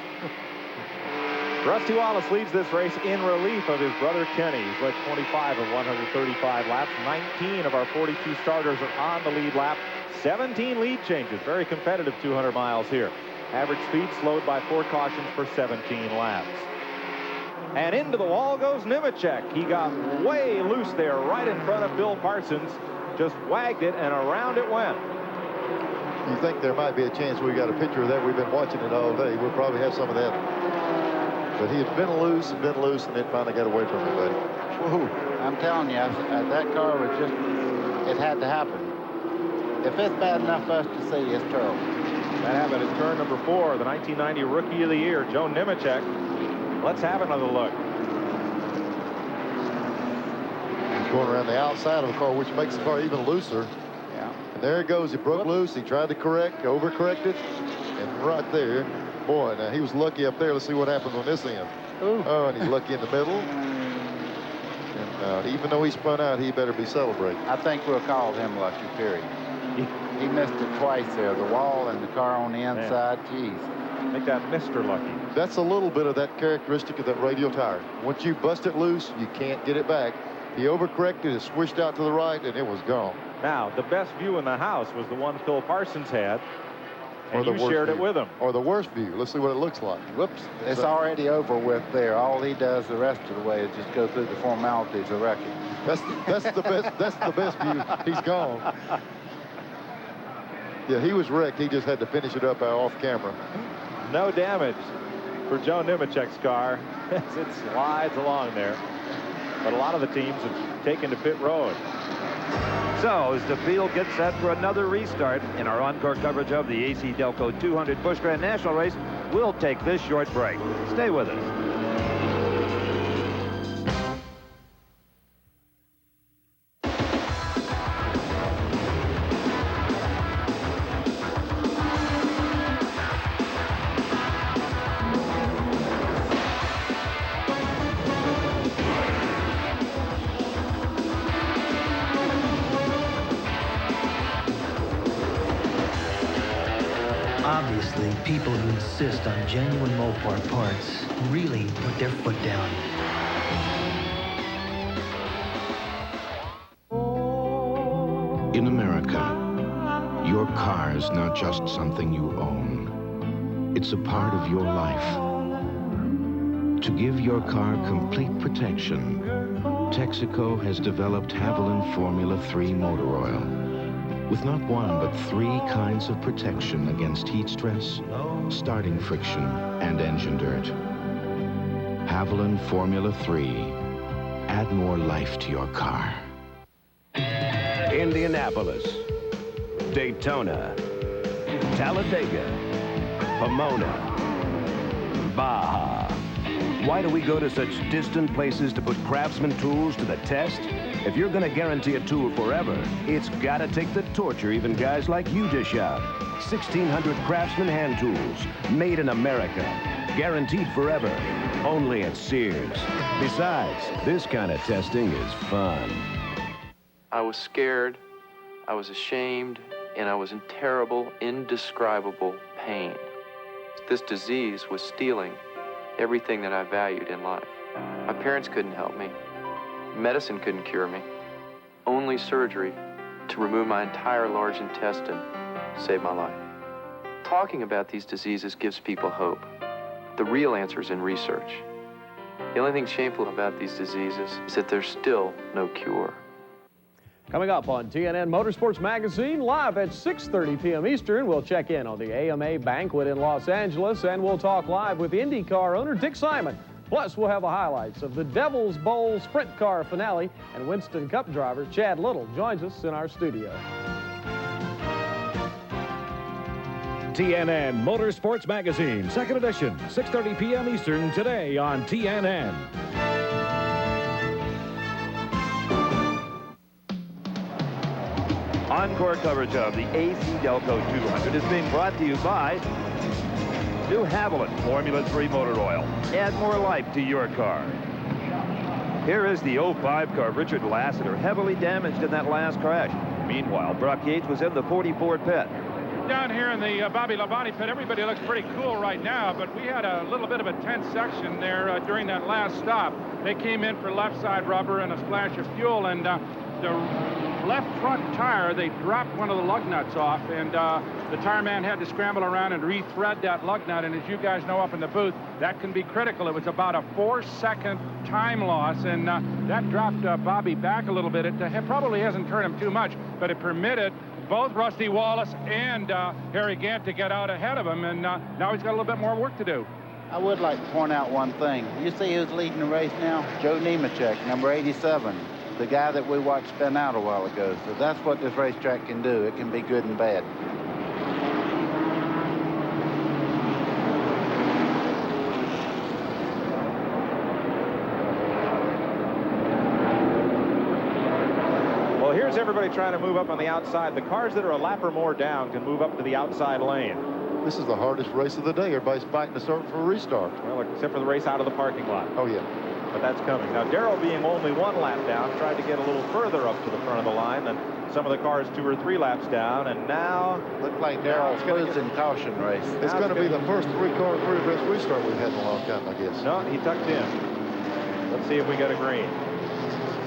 Rusty Wallace leads this race in relief of his brother Kenny. He's led 25 of 135 laps. 19 of our 42 starters are on the lead lap. 17 lead changes. Very competitive 200 miles here. Average speed slowed by 4 cautions for 17 laps. And into the wall goes Nemechek. He got way loose there right in front of Bill Parsons. Just wagged it and around it went. You think there might be a chance we got a picture of that? We've been watching it all day. We'll probably have some of that. But he had been loose, and it finally got away from him, buddy. Woohoo. I'm telling you, that car was just, it had to happen. If it's bad enough for us to see, it's terrible. That happened in turn number 4, the 1990 Rookie of the Year, Joe Nemechek. Let's have another look. He's going around the outside of the car, which makes the car even looser. Yeah. And there it goes. He broke loose. He tried to overcorrect it. And right there, boy, now he was lucky up there. Let's see what happens on this end. Ooh. Oh, and he's lucky in the middle. And even though he spun out, he better be celebrating. I think we'll call him lucky, period. He missed it twice there, the wall and the car on the inside. Jeez. Make that Mr. Lucky. That's a little bit of that characteristic of that radial tire. Once you bust it loose, you can't get it back. He overcorrected, it swished out to the right, and it was gone. Now, the best view in the house was the one Phil Parsons had, and you shared it with him. Or the worst view. Let's see what it looks like. Whoops. It's already over with there. All he does the rest of the way is just go through the formalities of wrecking. That's the best. That's the best view. He's gone. Yeah, he was wrecked. He just had to finish it up off camera. No damage for Joe Nemechek's car as it slides along there. But a lot of the teams have taken to pit road. So as the field gets set for another restart in our encore coverage of the AC-Delco 200 Busch Grand National race, we'll take this short break. Stay with us. The people who insist on genuine Mopar parts really put their foot down. In America, your car is not just something you own. It's a part of your life. To give your car complete protection, Texaco has developed Haviland Formula 3 motor oil. With not one, but 3 kinds of protection against heat stress, starting friction, and engine dirt. Haviland Formula 3. Add more life to your car. Indianapolis, Daytona, Talladega, Pomona, Baja. Why do we go to such distant places to put Craftsman tools to the test? If you're going to guarantee a tool forever, it's got to take the torture even guys like you dish out. 1,600 Craftsman hand tools, made in America, guaranteed forever, only at Sears. Besides, this kind of testing is fun. I was scared, I was ashamed, and I was in terrible, indescribable pain. This disease was stealing everything that I valued in life. My parents couldn't help me. Medicine couldn't cure me. Only surgery to remove my entire large intestine saved my life. Talking about these diseases gives people hope. The real answer is in research. The only thing shameful about these diseases is that there's still no cure. Coming up on TNN Motorsports Magazine, live at 6:30 p.m. Eastern, we'll check in on the AMA banquet in Los Angeles, and we'll talk live with IndyCar owner Dick Simon. Plus, we'll have the highlights of the Devil's Bowl Sprint Car finale, and Winston Cup driver Chad Little joins us in our studio. TNN Motorsports Magazine, second edition, 6:30 p.m. Eastern, today on TNN. Encore coverage of the AC-Delco 200 is being brought to you by New Haviland Formula 3 motor oil. Add more life to your car. Here is the 05 car of Richard Lassiter, heavily damaged in that last crash. Meanwhile, Brock Yates was in the 44 pit. Down here in the Bobby Labonte pit, everybody looks pretty cool right now, but we had a little bit of a tense section there during that last stop. They came in for left side rubber and a splash of fuel, and the left front tire, they dropped one of the lug nuts off, and the tire man had to scramble around and rethread that lug nut, and as you guys know up in the booth, that can be critical. It was about a 4-second time loss, and that dropped Bobby back a little bit. It probably hasn't turned him too much, but it permitted both Rusty Wallace and Harry Gant to get out ahead of him, and now he's got a little bit more work to do. I would like to point out one thing. You see who's leading the race now? Joe Nemechek, number 87. The guy that we watched spin out a while ago. So that's what this racetrack can do. It can be good and bad. Well, here's everybody trying to move up on the outside. The cars that are a lap or more down can move up to the outside lane. This is the hardest race of the day. Everybody's fighting to start for a restart. Well, except for the race out of the parking lot. Oh, yeah. But that's coming. Now, Darrell, being only 1 lap down, tried to get a little further up to the front of the line than some of the cars 2 or 3 laps down, and now... Looks like Darrell's losing caution race. It's going to be the first 3-car 3-race restart we've had in a long time, I guess. No, he tucked in. Let's see if we get a green.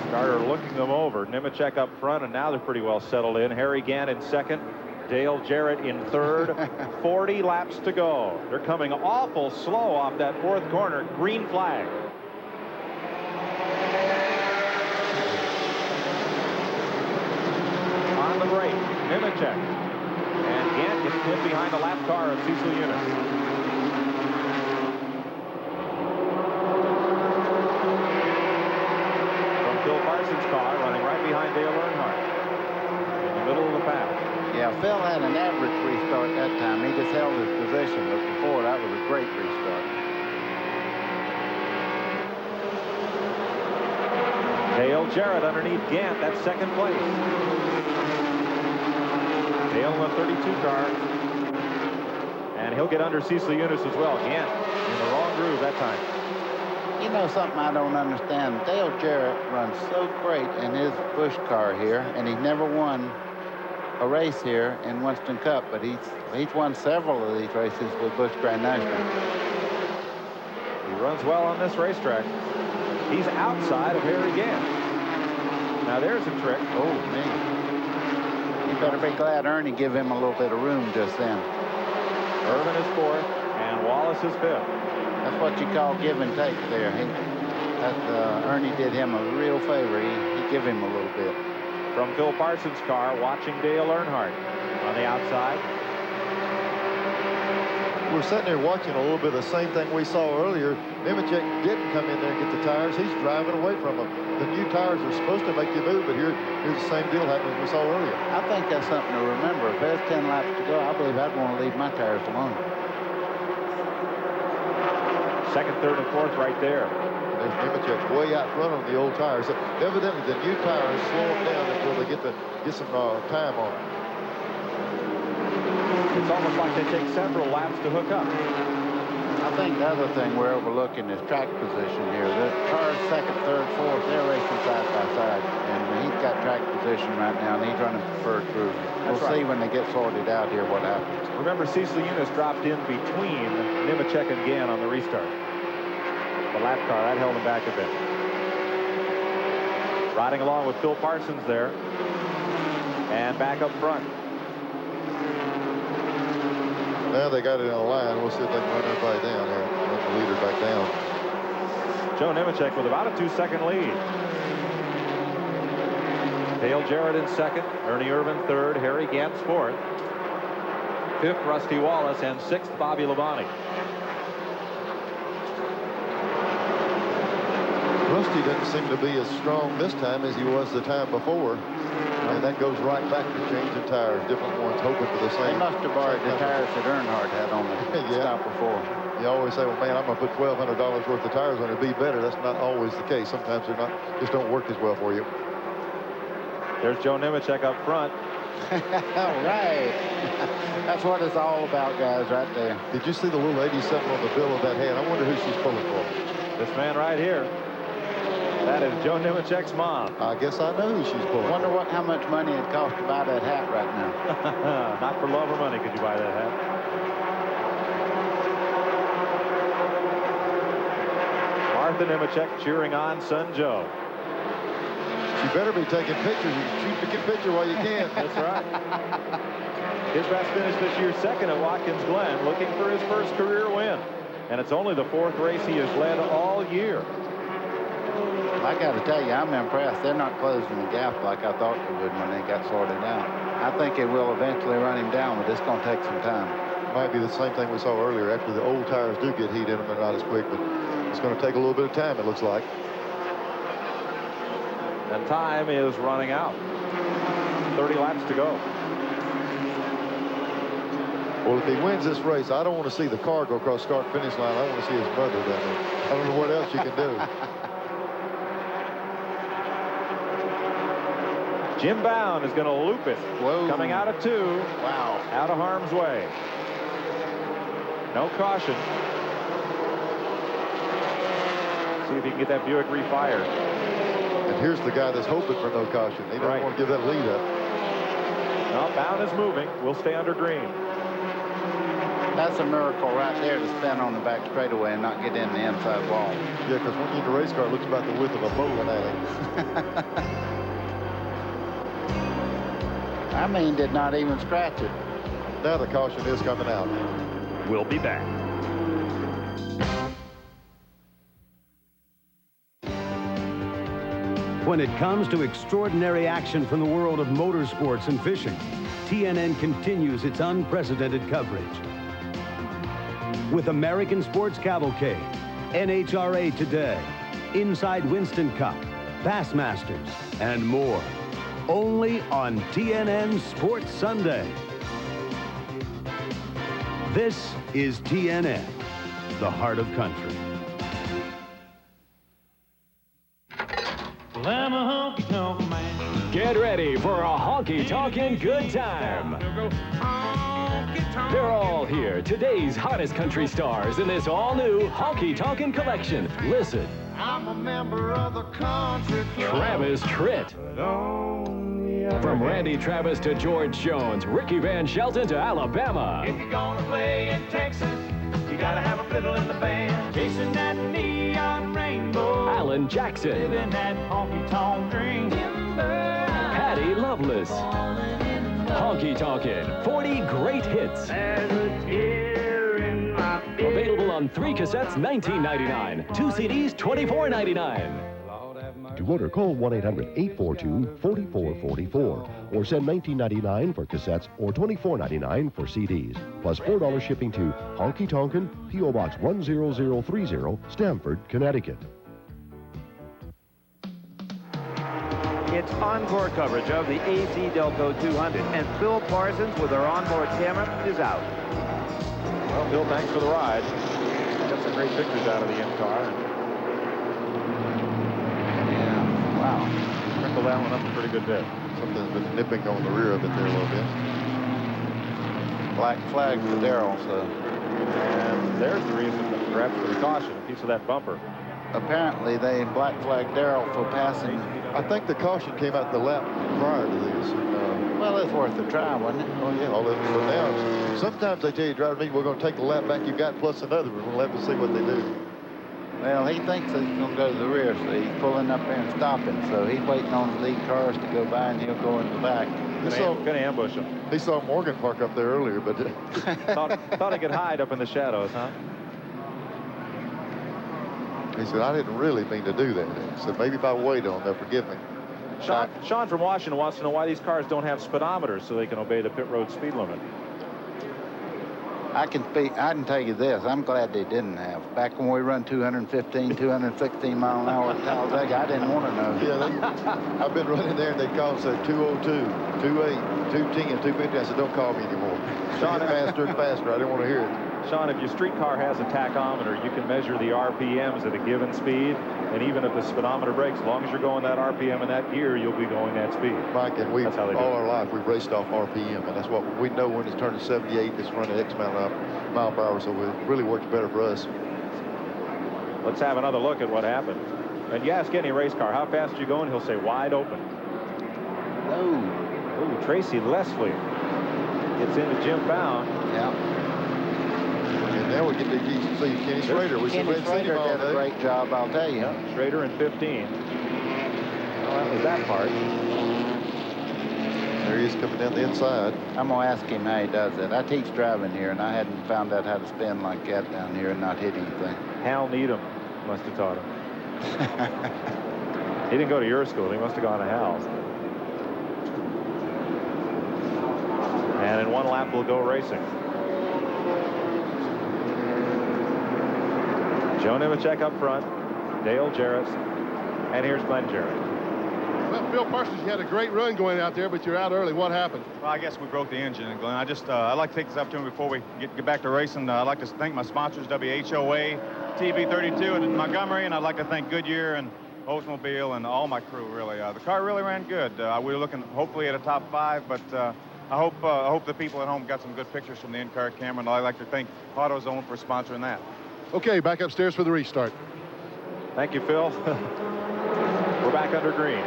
Starter looking them over. Nemechek up front, and now they're pretty well settled in. Harry Gant in second. Dale Jarrett in third. 40 laps to go. They're coming awful slow off that 4th corner. Green flag. On the brake, Nemechek. And Gant gets pinned behind the lap car of Cecil Eunice. From Phil Parsons' car, running right behind Dale Earnhardt. In the middle of the pack. Yeah, Phil had an average restart that time. He just held his position, but before that was a great restart. Dale Jarrett underneath Gant, that's second place. Dale in the 32 car. And he'll get under Cecil Eunice as well. Gant in the wrong groove that time. You know something I don't understand? Dale Jarrett runs so great in his Busch car here, and he never won a race here in Winston Cup, but he's won several of these races with Busch Grand National. He runs well on this racetrack. He's outside of Harry Gant. Now there's a trick. Oh, man. You better be glad Ernie give him a little bit of room just then. Irvan is fourth, and Wallace is fifth. That's what you call give and take there. Ernie did him a real favor. He give him a little bit. From Phil Parsons' car, watching Dale Earnhardt on the outside. We're sitting there watching a little bit of the same thing we saw earlier. Nemechek didn't come in there and get the tires. He's driving away from them. The new tires are supposed to make you move, but here's the same deal happening as we saw earlier. I think that's something to remember. If there's 10 laps to go, I believe I'd want to leave my tires alone. Second, third, and fourth right there. There's Nemechek way out front on the old tires. So evidently, the new tires slow them down until they get some time on it. It's almost like they take several laps to hook up. I think the other thing we're overlooking is track position here. The cars second, third, fourth, they're racing side by side. And he's got track position right now, and he's running preferred cruiser. We'll see when they get sorted out here what happens. Remember, Cecil Eunice dropped in between Nemechek and Gann on the restart. The lap car, that held him back a bit. Riding along with Phil Parsons there. And back up front. Now they got it in a line. We'll see if they can run everybody down here. Run the leader back down. Joe Nemechek with about a 2-second lead. Dale Jarrett in second. Ernie Irvan third. Harry Gantz fourth. Fifth, Rusty Wallace. And sixth, Bobby Labonte. Rusty doesn't seem to be as strong this time as he was the time before. And that goes right back to changing tires, different ones, hoping for the same. They must have borrowed the tires that Earnhardt had on the stop before. You always say, well, man, I'm going to put $1,200 worth of tires on it to be better. That's not always the case. Sometimes they're not, just don't work as well for you. There's Joe Nemechek up front. All right. That's what it's all about, guys, right there. Did you see the little 87 on the bill of that hat? I wonder who she's pulling for. This man right here. That is Joe Nemechek's mom. I guess I know who she's pulling. Wonder how much money it costs to buy that hat right now. Not for love or money could you buy that hat. Martha Nemechek cheering on son Joe. You better be taking pictures. You can shoot the picture while you can. That's right. His best finish this year, second at Watkins Glen, looking for his first career win. And it's only the fourth race he has led all year. I got to tell you, I'm impressed. They're not closing the gap like I thought they would when they got sorted out. I think it will eventually run him down, but it's going to take some time. Might be the same thing we saw earlier. After the old tires do get heat in them, they're not as quick, but it's going to take a little bit of time, it looks like. And time is running out. 30 laps to go. Well, if he wins this race, I don't want to see the car go across start-finish line. I want to see his mother down there. I don't know what else you can do. Jim Bown is going to loop it. Whoa. Coming out of 2. Wow. Out of harm's way. No caution. See if he can get that Buick refired. And here's the guy that's hoping for no caution. He doesn't want to give that lead up. No, Bown is moving. We'll stay under green. That's a miracle right there to spin on the back straightaway and not get in the inside wall. Yeah, because when you're in the race car, it looks about the width of a bowling alley. I mean, did not even scratch it. Now the caution is coming out. We'll be back. When it comes to extraordinary action from the world of motorsports and fishing, TNN continues its unprecedented coverage. With American Sports Cavalcade, NHRA Today, Inside Winston Cup, Bassmasters, and more. Only on TNN Sports Sunday. This is TNN, the heart of country. Well, I'm a honky-tonk man. Get ready for a honky-tonkin' good time. They're all here, today's hottest country stars in this all-new honky-tonkin' collection. Listen. I'm a member of the country club. Travis Tritt. From Randy Travis to George Jones, Ricky Van Shelton to Alabama. If you're gonna play in Texas, you gotta have a fiddle in the band. Chasing that neon rainbow. Alan Jackson. Living that honky-tonk dream. Patty Loveless. Honky Tonkin', 40 great hits. Available on 3 cassettes, $19.99. 2 CDs, $24.99. To order, call 1-800-842-4444 or send $19.99 for cassettes or $24.99 for CDs, plus $4 shipping to Honky Tonkin, P.O. Box 10030, Stamford, Connecticut. It's encore coverage of the AC-Delco 200, and Phil Parsons with our onboard camera is out. Well, Bill, thanks for the ride. Got some great pictures out of the in-car. Yeah, wow. Sprinkle that one up a pretty good bit. Something's been nipping on the rear of it there a little bit. Black flag for Darrell, so. And there's the reason, perhaps, for the caution, a piece of that bumper. Apparently, they black flagged Darrell for passing. I think the caution came out the lap prior to this. Well, it's worth a try, wasn't it? Oh, yeah, all of them. Now, sometimes they tell you, driver meet, we're going to take the lap back you got plus another. We're going to let them see what they do. Well, he thinks he's going to go to the rear, so he's pulling up there and stopping. So he's waiting on the lead cars to go by, and he'll go in the back. Gonna ambush him. He saw Morgan park up there earlier, but thought he could hide up in the shadows, huh? He said, I didn't really mean to do that. He said, maybe if I wait on, they'll forgive me. Sean from Washington wants to know why these cars don't have speedometers so they can obey the pit road speed limit. I can tell you this. I'm glad they didn't have. Back when we run 215, 216 mile an hour at Talladega, I didn't want to know. Yeah, I've been running there, and they call and say 202, 28, 210, 250. I said, don't call me anymore. Sean, faster and faster. I didn't want to hear it. Sean, if your street car has a tachometer, you can measure the RPMs at a given speed, and even if the speedometer breaks, as long as you're going that RPM in that gear, you'll be going that speed. Mike, and all our life, we've raced off RPM, and that's what we know when it's turning 78, it's running X mile per hour, so it really works better for us. Let's have another look at what happened. And you ask any race car, how fast are you going? He'll say wide open. Oh, Tracy Leslie gets into Jim Bown. Yeah. And now we get to see Kenny Schrader. Kenny Schrader did a great job, I'll tell you. Yeah, Schrader in 15. Well, that was that part. There he is coming down the inside. I'm going to ask him how he does it. I teach driving here, and I hadn't found out how to spin like that down here and not hit anything. Hal Needham must have taught him. He didn't go to your school. He must have gone to Hal's. And in one lap, we'll go racing. Joe Nemechek up front, Dale Jarrett, and here's Glenn Jarrett. Well, Phil Parsons, you had a great run going out there, but you're out early. What happened? Well, I guess we broke the engine, Glenn. I'd like to take this opportunity before we get back to racing. I'd like to thank my sponsors, WHOA, TV32 in Montgomery, and I'd like to thank Goodyear and Oldsmobile and all my crew, really. The car really ran good. We were looking, hopefully, at a top 5, but I hope the people at home got some good pictures from the in-car camera, and I'd like to thank AutoZone for sponsoring that. Okay, back upstairs for the restart. Thank you, Phil. We're back under green.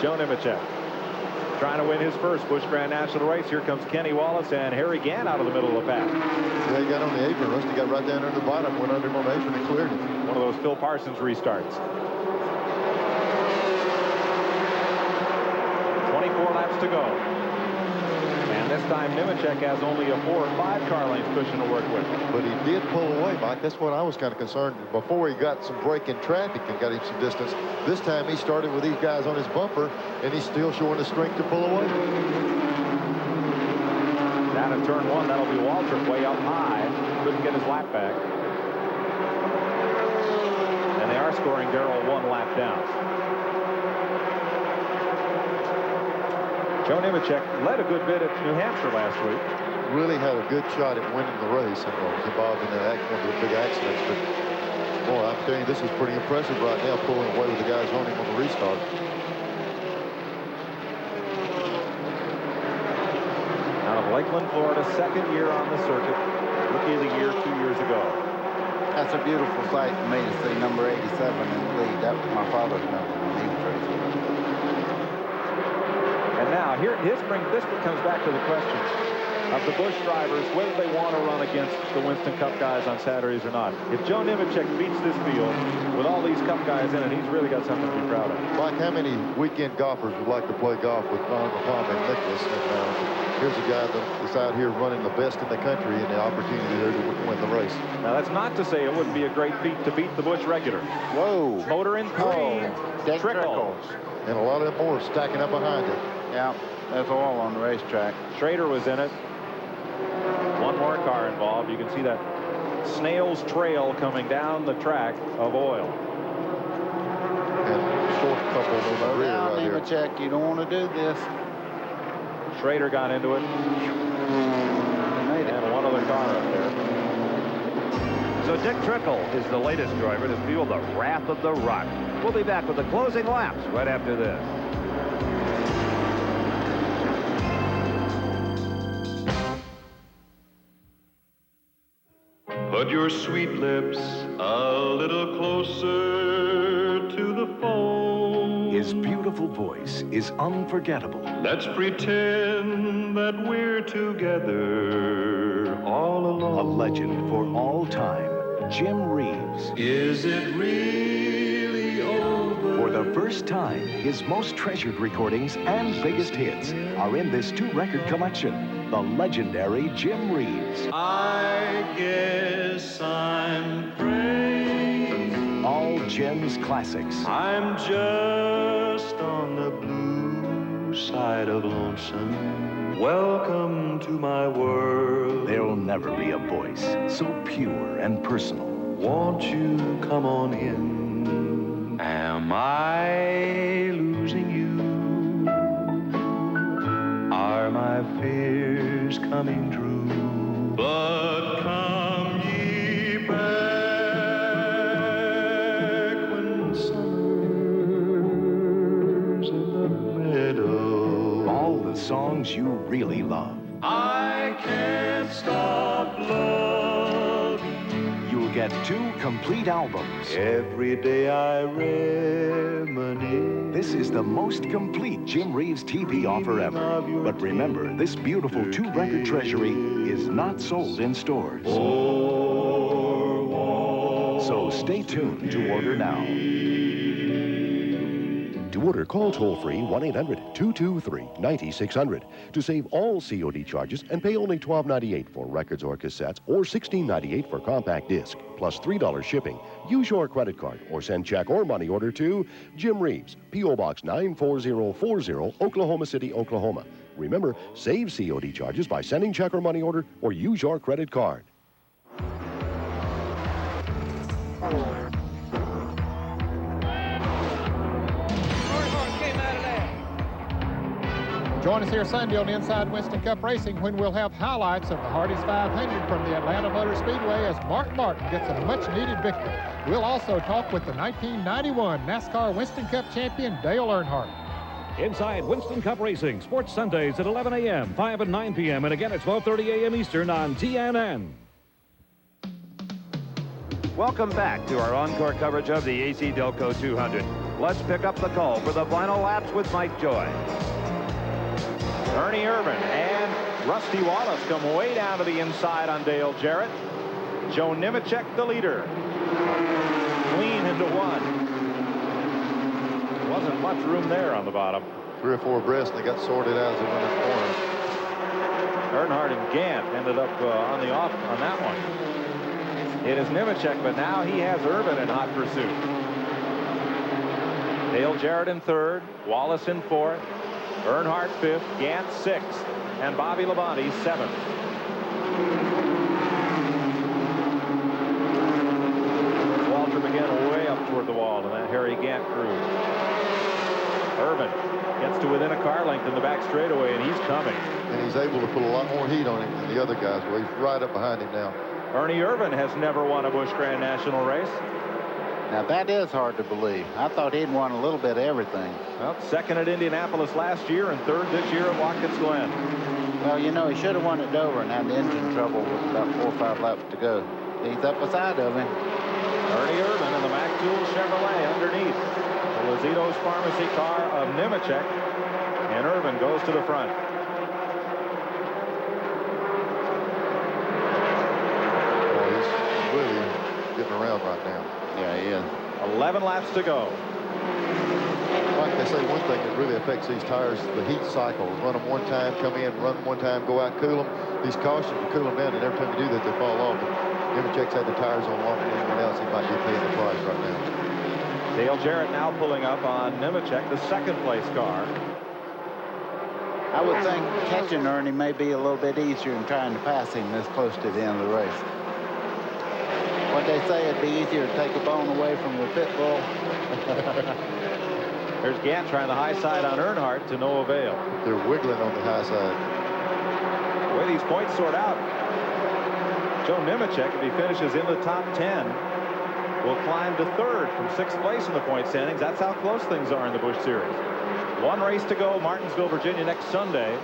Joe Nemechek trying to win his first Busch Grand National race. Here comes Kenny Wallace and Harry Gant out of the middle of the pack. Yeah, he got on the apron. Rusty got right down under the bottom, went under him on the apron and cleared him. One of those Phil Parsons restarts. 24 laps to go. And this time Nemechek has only a 4 or 5 car length cushion to work with. But he did pull away, Mike. That's what I was kind of concerned. Before he got some break in traffic and got him some distance, this time he started with these guys on his bumper, and he's still showing the strength to pull away. Down in turn 1, that'll be Waltrip way up high. Couldn't get his lap back. And they are scoring Darrell 1 lap down. Joe Nemechek led a good bit at New Hampshire last week. Really had a good shot at winning the race. I was involved in one of the big accidents. But, boy, I'm telling you, this is pretty impressive right now, pulling away with the guys on him on the restart. Out of Lakeland, Florida, 2nd year on the circuit. Rookie of the year 2 years ago. That's a beautiful sight for me to see number 87 in the lead. That was my father's number when he was racing. Now, this comes back to the question of the Busch drivers, whether they want to run against the Winston Cup guys on Saturdays or not. If Joe Nemechek beats this field with all these Cup guys in it, he's really got something to be proud of. Mike, how many weekend golfers would like to play golf with Palm and Nicklaus? And here's a guy that's out here running the best in the country and the opportunity there to win the race. Now, that's not to say it wouldn't be a great feat to beat the Busch regular. Whoa. Motor in 3. Trickles. And a lot of them more stacking up behind it. Yeah, there's oil on the racetrack. Schrader was in it. One more car involved. You can see that snail's trail coming down the track of oil. And short couple in the rear right here. Nemechek, you don't want to do this. Schrader got into it. And one other car up there. So Dick Trickle is the latest driver to fuel the wrath of the Rock. We'll be back with the closing laps right after this. Put your sweet lips a little closer to the phone. His beautiful voice is unforgettable. Let's pretend that we're together all alone. A legend for all time, Jim Reeves. Is it really over? For the first time, his most treasured recordings and biggest hits are in this 2-record collection. The legendary Jim Reeves. I guess I'm praying. All Jim's classics. I'm just on the blue side of lonesome. Welcome to my world. There'll never be a voice so pure and personal. Won't you come on in? Am I losing you? Are my fears coming true? But come ye back when summer's in the meadow. All the songs you really love. I can't stop loving. You'll get 2 complete albums. Every day I reminisce. This is the most complete Jim Reeves TV offer ever. But remember, this beautiful 2-record treasury is not sold in stores. So stay tuned to order now. To order, call toll-free 1-800-223-9600 to save all COD charges and pay only $12.98 for records or cassettes or $16.98 for compact disc, plus $3 shipping. Use your credit card or send check or money order to Jim Reeves, P.O. Box 94040, Oklahoma City, Oklahoma. Remember, save COD charges by sending check or money order or use your credit card. Join us here Sunday on Inside Winston Cup Racing when we'll have highlights of the Hardee's 500 from the Atlanta Motor Speedway as Mark Martin gets a much-needed victory. We'll also talk with the 1991 NASCAR Winston Cup champion Dale Earnhardt. Inside Winston Cup Racing, Sports Sundays at 11 a.m., 5 and 9 p.m., and again at 12:30 a.m. Eastern on TNN. Welcome back to our encore coverage of the AC-Delco 200. Let's pick up the call for the final laps with Mike Joy. Ernie Irvan and Rusty Wallace come way down to the inside on Dale Jarrett. Joe Nemechek, the leader. Clean into 1. Wasn't much room there on the bottom. 3 or 4 abreast, and they got sorted out as they went in the corner. Earnhardt and Gant ended up on the off on that one. It is Nemechek, but now he has Irvan in hot pursuit. Dale Jarrett in 3rd, Wallace in 4th. Earnhardt 5th, Gant 6th, and Bobby Labonte 7th. Waltrip again way up toward the wall in that Harry Gant crew. Irvan gets to within a car length in the back straightaway, and he's coming. And he's able to put a lot more heat on him than the other guys. Well, he's right up behind him now. Ernie Irvan has never won a Busch Grand National race. Now, that is hard to believe. I thought he'd won a little bit of everything. Well, 2nd at Indianapolis last year and 3rd this year at Watkins Glen. Well, you know, he should have won at Dover and had the engine trouble with about 4 or 5 laps to go. He's up beside of him. Ernie Irvan in the McTool Chevrolet underneath the Lozito's Pharmacy car of Nemechek. And Irvan goes to the front. Oh, he's really getting around right now. Yeah, he is. 11 laps to go. Like they say, one thing that really affects these tires is the heat cycle. Run them one time, come in, run them one time, go out, cool them. These cautions will cool them down, and every time you do that, they fall off. Nemechek's had the tires on longer than anyone else. He might be paying the price right now. Dale Jarrett now pulling up on Nemechek, the second place car. I would think catching Ernie may be a little bit easier than trying to pass him this close to the end of the race. What they say, it'd be easier to take a bone away from the pit bull. There's Gant trying the high side on Earnhardt to no avail. They're wiggling on the high side. The way these points sort out, Joe Nemechek, if he finishes in the top 10, will climb to third from sixth place in the point standings. That's how close things are in the Busch Series. One race to go, Martinsville, Virginia, next Sunday.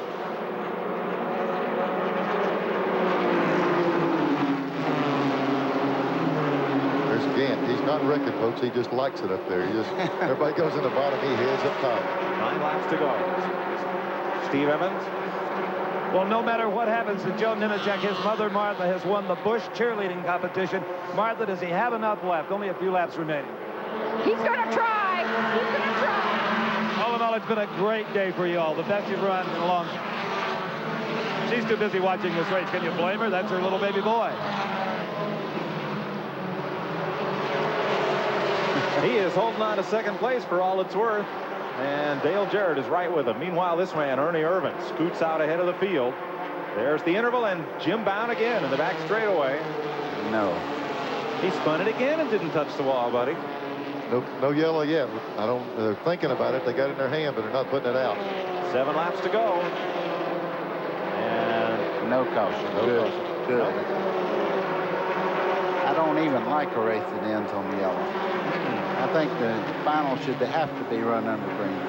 There's Gant. He's not wrecking, folks. He just likes it up there. He just everybody goes in the bottom. He heads up top. 9 laps to go. Steve Evans. Well, no matter what happens to Joe Nemechek, his mother, Martha, has won the Busch cheerleading competition. Martha, does he have enough left? Only a few laps remaining. He's going to try. He's going to try. All in all, it's been a great day for you all. The best you've run in a long time. She's too busy watching this race. Can you blame her? That's her little baby boy. He is holding on to second place for all it's worth. And Dale Jarrett is right with him. Meanwhile, this man, Ernie Irvan, scoots out ahead of the field. There's the interval, and Jim Bown again in the back straightaway. No. He spun it again and didn't touch the wall, buddy. No yellow yet. They're thinking about it. They got it in their hand, but they're not putting it out. 7 laps to go. And no caution. No caution. Good. I don't even like a race that ends on the yellow. I think the final should have to be run under green.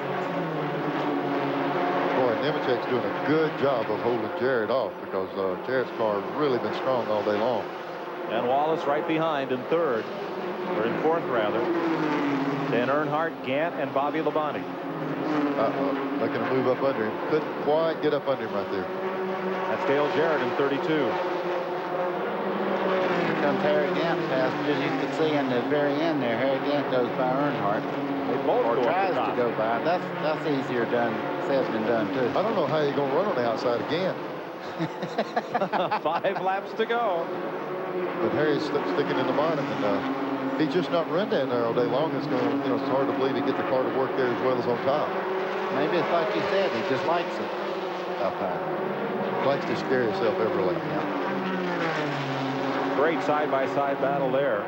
Boy, Nemechek's doing a good job of holding Jarrett off because Jarrett's car has really been strong all day long. And Wallace right behind in third, or in fourth rather. Then Earnhardt, Gant, and Bobby Labonte. Making a move up under him. Couldn't quite get up under him right there. That's Dale Jarrett in 32. Comes Harry Gant past, as you can see in the very end there. Harry Gant goes by Earnhardt. They both or go tries up the top. to go by. That's easier done, said than done too. I don't know how you're going to run on the outside again. 5 laps to go. But Harry's sticking in the bottom, and he's just not run down there all day long. It's going, it's hard to believe he get the car to work there as well as on top. Maybe it's like you said, he just likes it up high. Likes to scare himself every lap. Yeah. Great side-by-side battle there.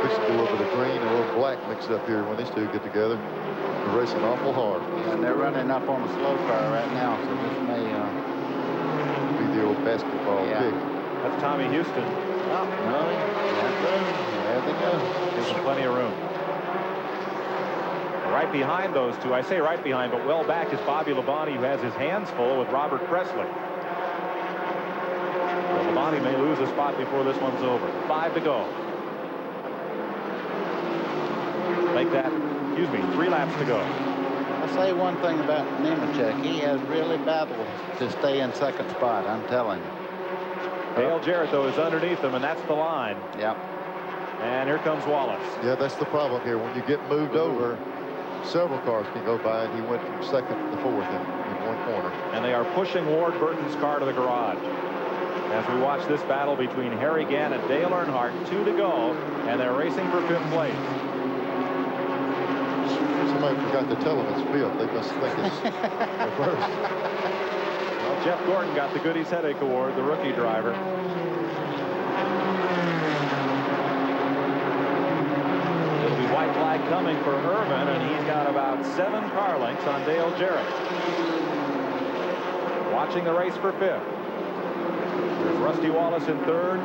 This will go over the green and a little black mixed up here when these two get together. They're racing awful hard. Yeah, and they're running up on the slow car right now, so this may be the old basketball kick. That's Tommy Houston. Oh, no, that's room. There they go. Gives them plenty of room. Right behind those two, I say right behind, but well back is Bobby Labonte, who has his hands full with Robert Presley. So Labonte may lose a spot before this one's over. 5 to go. Make that, 3 laps to go. I'll say one thing about Nemechek. He has really battled to stay in second spot, I'm telling you. Dale Jarrett, though, is underneath him, and that's the line. Yep. And here comes Wallace. Yeah, that's the problem here. When you get moved over, several cars can go by, and he went from second to fourth in one corner. And they are pushing Ward Burton's car to the garage. As we watch this battle between Harry Gant and Dale Earnhardt, 2 to go, and they're racing for 5th place. Somebody forgot to tell them it's 5th. They must think it's reversed. Well, Jeff Gordon got the Goodies Headache Award, the rookie driver. White flag coming for Irvan, and he's got about 7 car lengths on Dale Jarrett. Watching the race for 5th. There's Rusty Wallace in 3rd,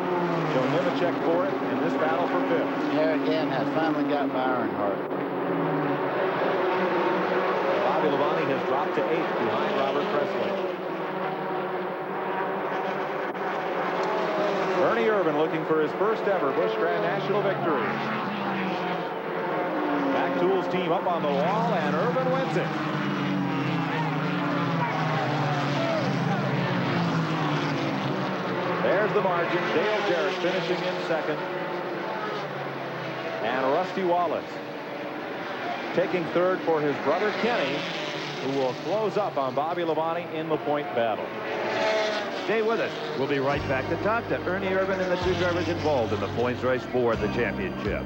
Joe Nemechek 4th, in this battle for 5th. Harry Gant has finally got by Earnhardt. Bobby Labonte has dropped to 8th behind Robert Presley. Ernie Irvan looking for his first ever Busch Grand National victory. team up on the wall, and Irvan wins it. There's the margin. Dale Jarrett finishing in second. And Rusty Wallace taking third for his brother Kenny, who will close up on Bobby Labonte in the point battle. Stay with us. We'll be right back to talk to Ernie Irvan and the two drivers involved in the points race for the championship.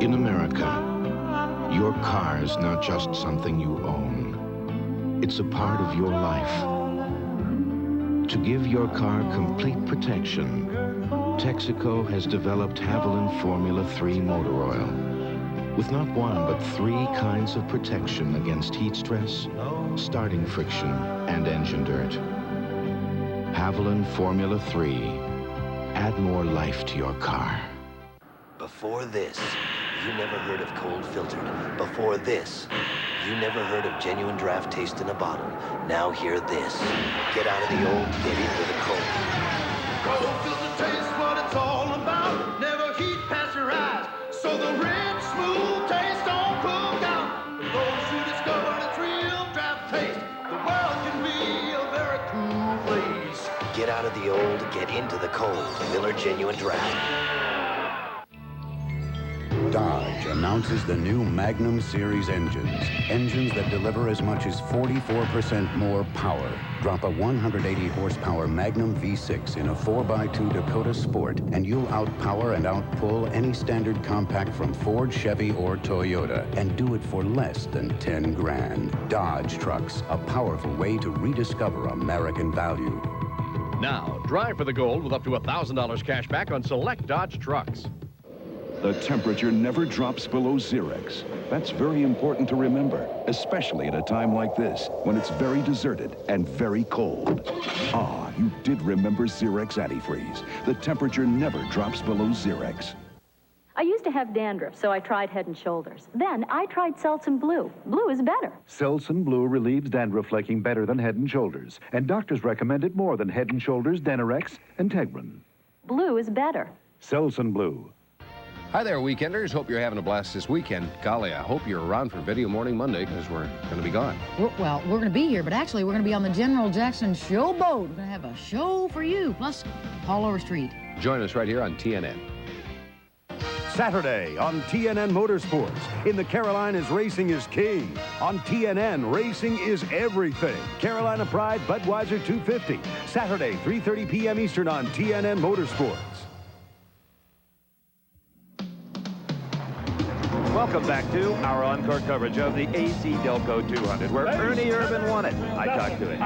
In America, your car is not just something you own. It's a part of your life. To give your car complete protection, Texaco has developed Haviland Formula 3 motor oil with not one but 3 kinds of protection against heat stress, starting friction, and engine dirt. Haviland Formula 3. Add more life to your car. Before this, you never heard of cold filtered. Before this, you never heard of genuine draft taste in a bottle. Now hear this. Get out of the old, get into the cold. Cold filter taste what it's all about. Never heat pasteurized, so the rich, smooth taste don't cook out. For those who discover its real draft taste, the world can be a very cool place. Get out of the old, get into the cold. Miller Genuine Draft. Dodge announces the new Magnum Series engines. Engines that deliver as much as 44% more power. Drop a 180-horsepower Magnum V6 in a 4x2 Dakota Sport, and you'll outpower and outpull any standard compact from Ford, Chevy, or Toyota, and do it for less than 10 grand. Dodge trucks, a powerful way to rediscover American value. Now, drive for the gold with up to $1,000 cash back on select Dodge trucks. The temperature never drops below Xerex. That's very important to remember, especially at a time like this, when it's very deserted and very cold. Ah, you did remember Xerex Antifreeze. The temperature never drops below Xerex. I used to have dandruff, so I tried Head & Shoulders. Then I tried Selsun Blue. Blue is better. Selsun Blue relieves dandruff flaking better than Head & Shoulders, and doctors recommend it more than Head & Shoulders, Denorex, and Tegrin. Blue is better. Selsun Blue. Hi there, weekenders. Hope you're having a blast this weekend. Golly, I hope you're around for Video Morning Monday, because we're going to be gone. Well, we're going to be here, but actually we're going to be on the General Jackson Showboat. We're going to have a show for you, plus Paul Overstreet. Join us right here on TNN. Saturday on TNN Motorsports. In the Carolinas, racing is king. On TNN, racing is everything. Carolina Pride Budweiser 250. Saturday, 3:30 p.m. Eastern on TNN Motorsports. Welcome back to our encore coverage of the AC-Delco 200, where Ernie Irvan won it. I talked to him.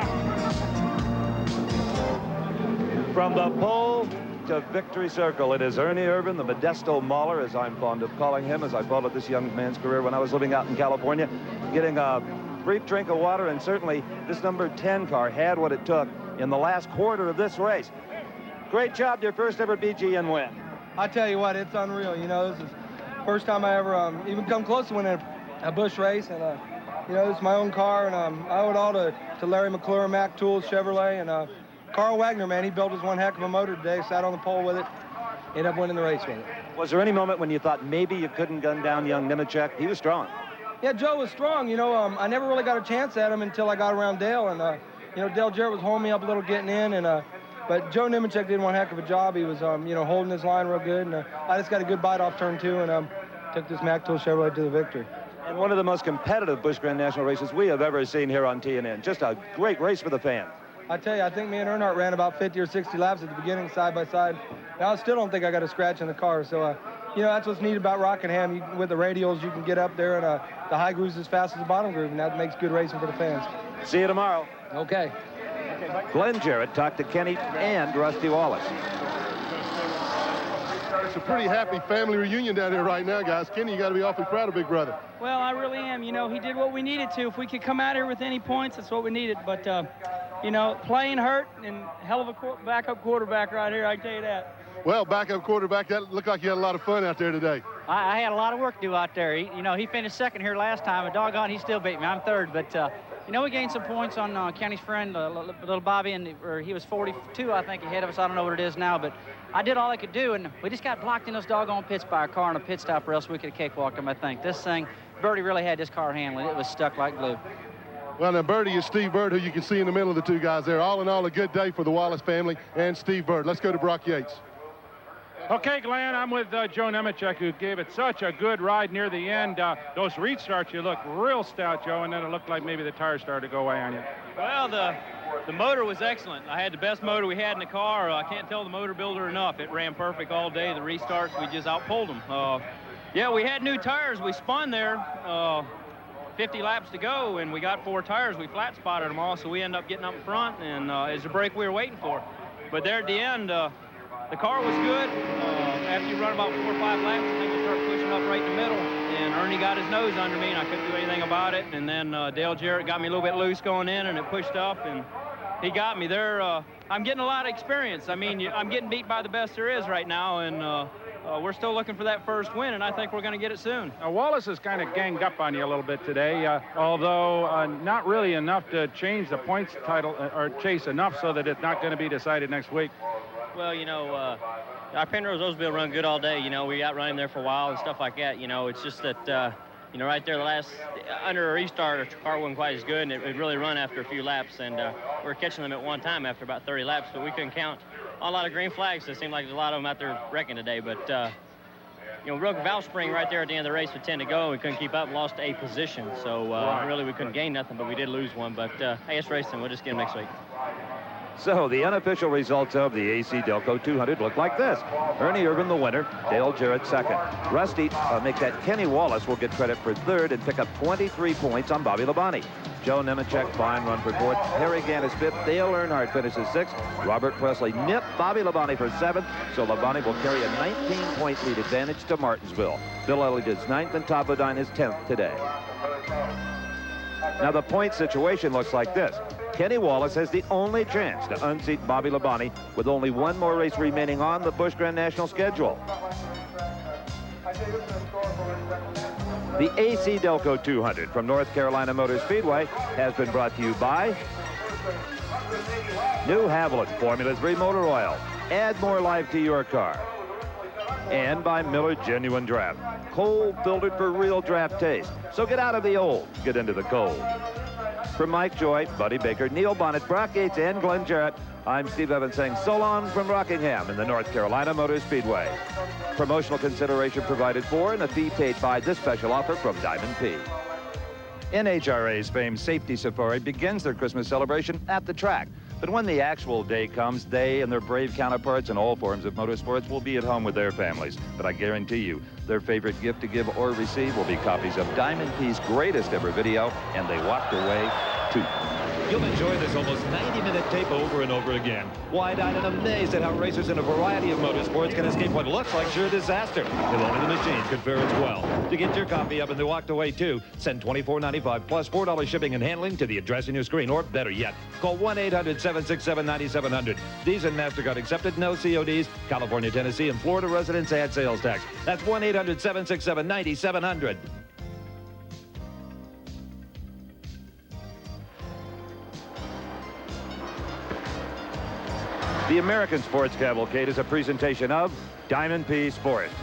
From the pole to victory circle, it is Ernie Irvan, the Modesto Mauler, as I'm fond of calling him, as I followed this young man's career when I was living out in California, getting a brief drink of water, and certainly this number 10 car had what it took in the last quarter of this race. Great job, your first ever BGN win. I tell you what, it's unreal. You know, this is first time I ever even come close to winning a Busch race, and you know, it's my own car, and I owe it all to Larry McClure, Mac Tools, Chevrolet, and Carl Wagner, man. He built us one heck of a motor today, sat on the pole with it, ended up winning the race with it. Was there any moment when you thought maybe you couldn't gun down young Nemechek? He was strong. Yeah, Joe was strong. You know, I never really got a chance at him until I got around Dale, and you know, Dale Jarrett was holding me up a little getting in, and but Joe Nemechek did one heck of a job. He was, you know, holding his line real good, and I just got a good bite off turn 2, and took this Mac Tool Chevrolet to the victory. And one of the most competitive Busch Grand National races we have ever seen here on TNN. Just a great race for the fans. I tell you, I think me and Earnhardt ran about 50 or 60 laps at the beginning, side by side. Now, I still don't think I got a scratch in the car. So, you know, that's what's neat about Rockingham. With the radials, you can get up there, and the high groove's as fast as the bottom groove, and that makes good racing for the fans. See you tomorrow. Okay. Glenn Jarrett talked to Kenny and Rusty Wallace. It's a pretty happy family reunion down here right now, guys. Kenny, you got to be awfully proud of Big Brother. Well, I really am. You know, he did what we needed to. If we could come out here with any points, that's what we needed. But, you know, playing hurt and hell of a backup quarterback right here, I can tell you that. Well, backup quarterback, that looked like you had a lot of fun out there today. I had a lot of work to do out there. You know, he finished second here last time, and doggone, he still beat me. I'm third, but You know, we gained some points on Kenny's friend, little Bobby, and he was 42, I think, ahead of us. I don't know what it is now, but I did all I could do, and we just got blocked in those doggone pits by a car on a pit stop, or else we could have cakewalked him, I think. This thing, Birdie really had this car handling. It was stuck like glue. Well, now Birdie is Steve Bird, who you can see in the middle of the two guys there. All in all, a good day for the Wallace family and Steve Bird. Let's go to Brock Yates. Okay, Glenn, I'm with Joe Nemechek, who gave it such a good ride near the end. Those restarts, you look real stout, Joe, and then it looked like maybe the tires started to go away on you. Well, the motor was excellent. I had the best motor we had in the car. I can't tell the motor builder enough. It ran perfect all day. The restarts, we just outpulled them. Yeah, we had new tires. We spun there. 50 laps to go, and we got 4 tires. We flat spotted them all, so we ended up getting up in front, and it's the break we were waiting for. But there at the end, the car was good. After you run about 4 or 5 laps, I think you start pushing up right in the middle, and Ernie got his nose under me, and I couldn't do anything about it. And then Dale Jarrett got me a little bit loose going in, and it pushed up, and he got me there. I'm getting a lot of experience. I mean, I'm getting beat by the best there is right now, and we're still looking for that first win, and I think we're going to get it soon. Now, Wallace has kind of ganged up on you a little bit today, although not really enough to change the points title or chase enough so that it's not going to be decided next week. Well, you know, our Penrose Roseville run good all day. You know, we got running there for a while and stuff like that. You know, it's just that, you know, right there, the last, under a restart, our car wasn't quite as good, and it really run after a few laps. And we were catching them at one time after about 30 laps, but we couldn't count a lot of green flags. It seemed like there's a lot of them out there wrecking today. But, you know, broke a valve spring right there at the end of the race with 10 to go. We couldn't keep up and lost a position. So, really, we couldn't gain nothing, but we did lose one. But, hey, it's racing. We'll just get them next week. So the unofficial results of the AC-Delco 200 look like this. Ernie Irvan, the winner. Dale Jarrett, second. Rusty, make that Kenny Wallace will get credit for third and pick up 23 points on Bobby Labonte. Joe Nemechek, fine run for fourth. Harry Gannis, fifth. Dale Earnhardt finishes sixth. Robert Presley nipped Bobby Labonte for seventh. So Labonte will carry a 19-point lead advantage to Martinsville. Bill Elliott is ninth and Todd Bodine is 10th today. Now the point situation looks like this. Kenny Wallace has the only chance to unseat Bobby Labonte with only one more race remaining on the Busch Grand National schedule. The AC-Delco 200 from North Carolina Motor Speedway has been brought to you by New Haviland Formula 3 Motor Oil. Add more life to your car. And by Miller Genuine Draft. Cold filtered for real draft taste. So get out of the old, get into the cold. From Mike Joy, Buddy Baker, Neil Bonnet, Brock Yates, and Glenn Jarrett, I'm Steve Evans saying so long from Rockingham in the North Carolina Motor Speedway. Promotional consideration provided for and a fee paid by this special offer from Diamond P. NHRA's famed Safety Safari begins their Christmas celebration at the track. But when the actual day comes, they and their brave counterparts in all forms of motorsports will be at home with their families. But I guarantee you, their favorite gift to give or receive will be copies of Diamond P's greatest ever video, and they walked away too. You'll enjoy this almost 90-minute tape over and over again. Wide-eyed and amazed at how racers in a variety of motorsports can escape what looks like sheer disaster if only the machines could fare as well. To get your copy of And They Walked Away Too, send $24.95 plus $4 shipping and handling to the address in your screen, or better yet, call 1-800-767-9700. These and MasterCard accepted, no CODs. California, Tennessee, and Florida residents add sales tax. That's 1-800-767-9700. The American Sports Cavalcade is a presentation of Diamond P Sports.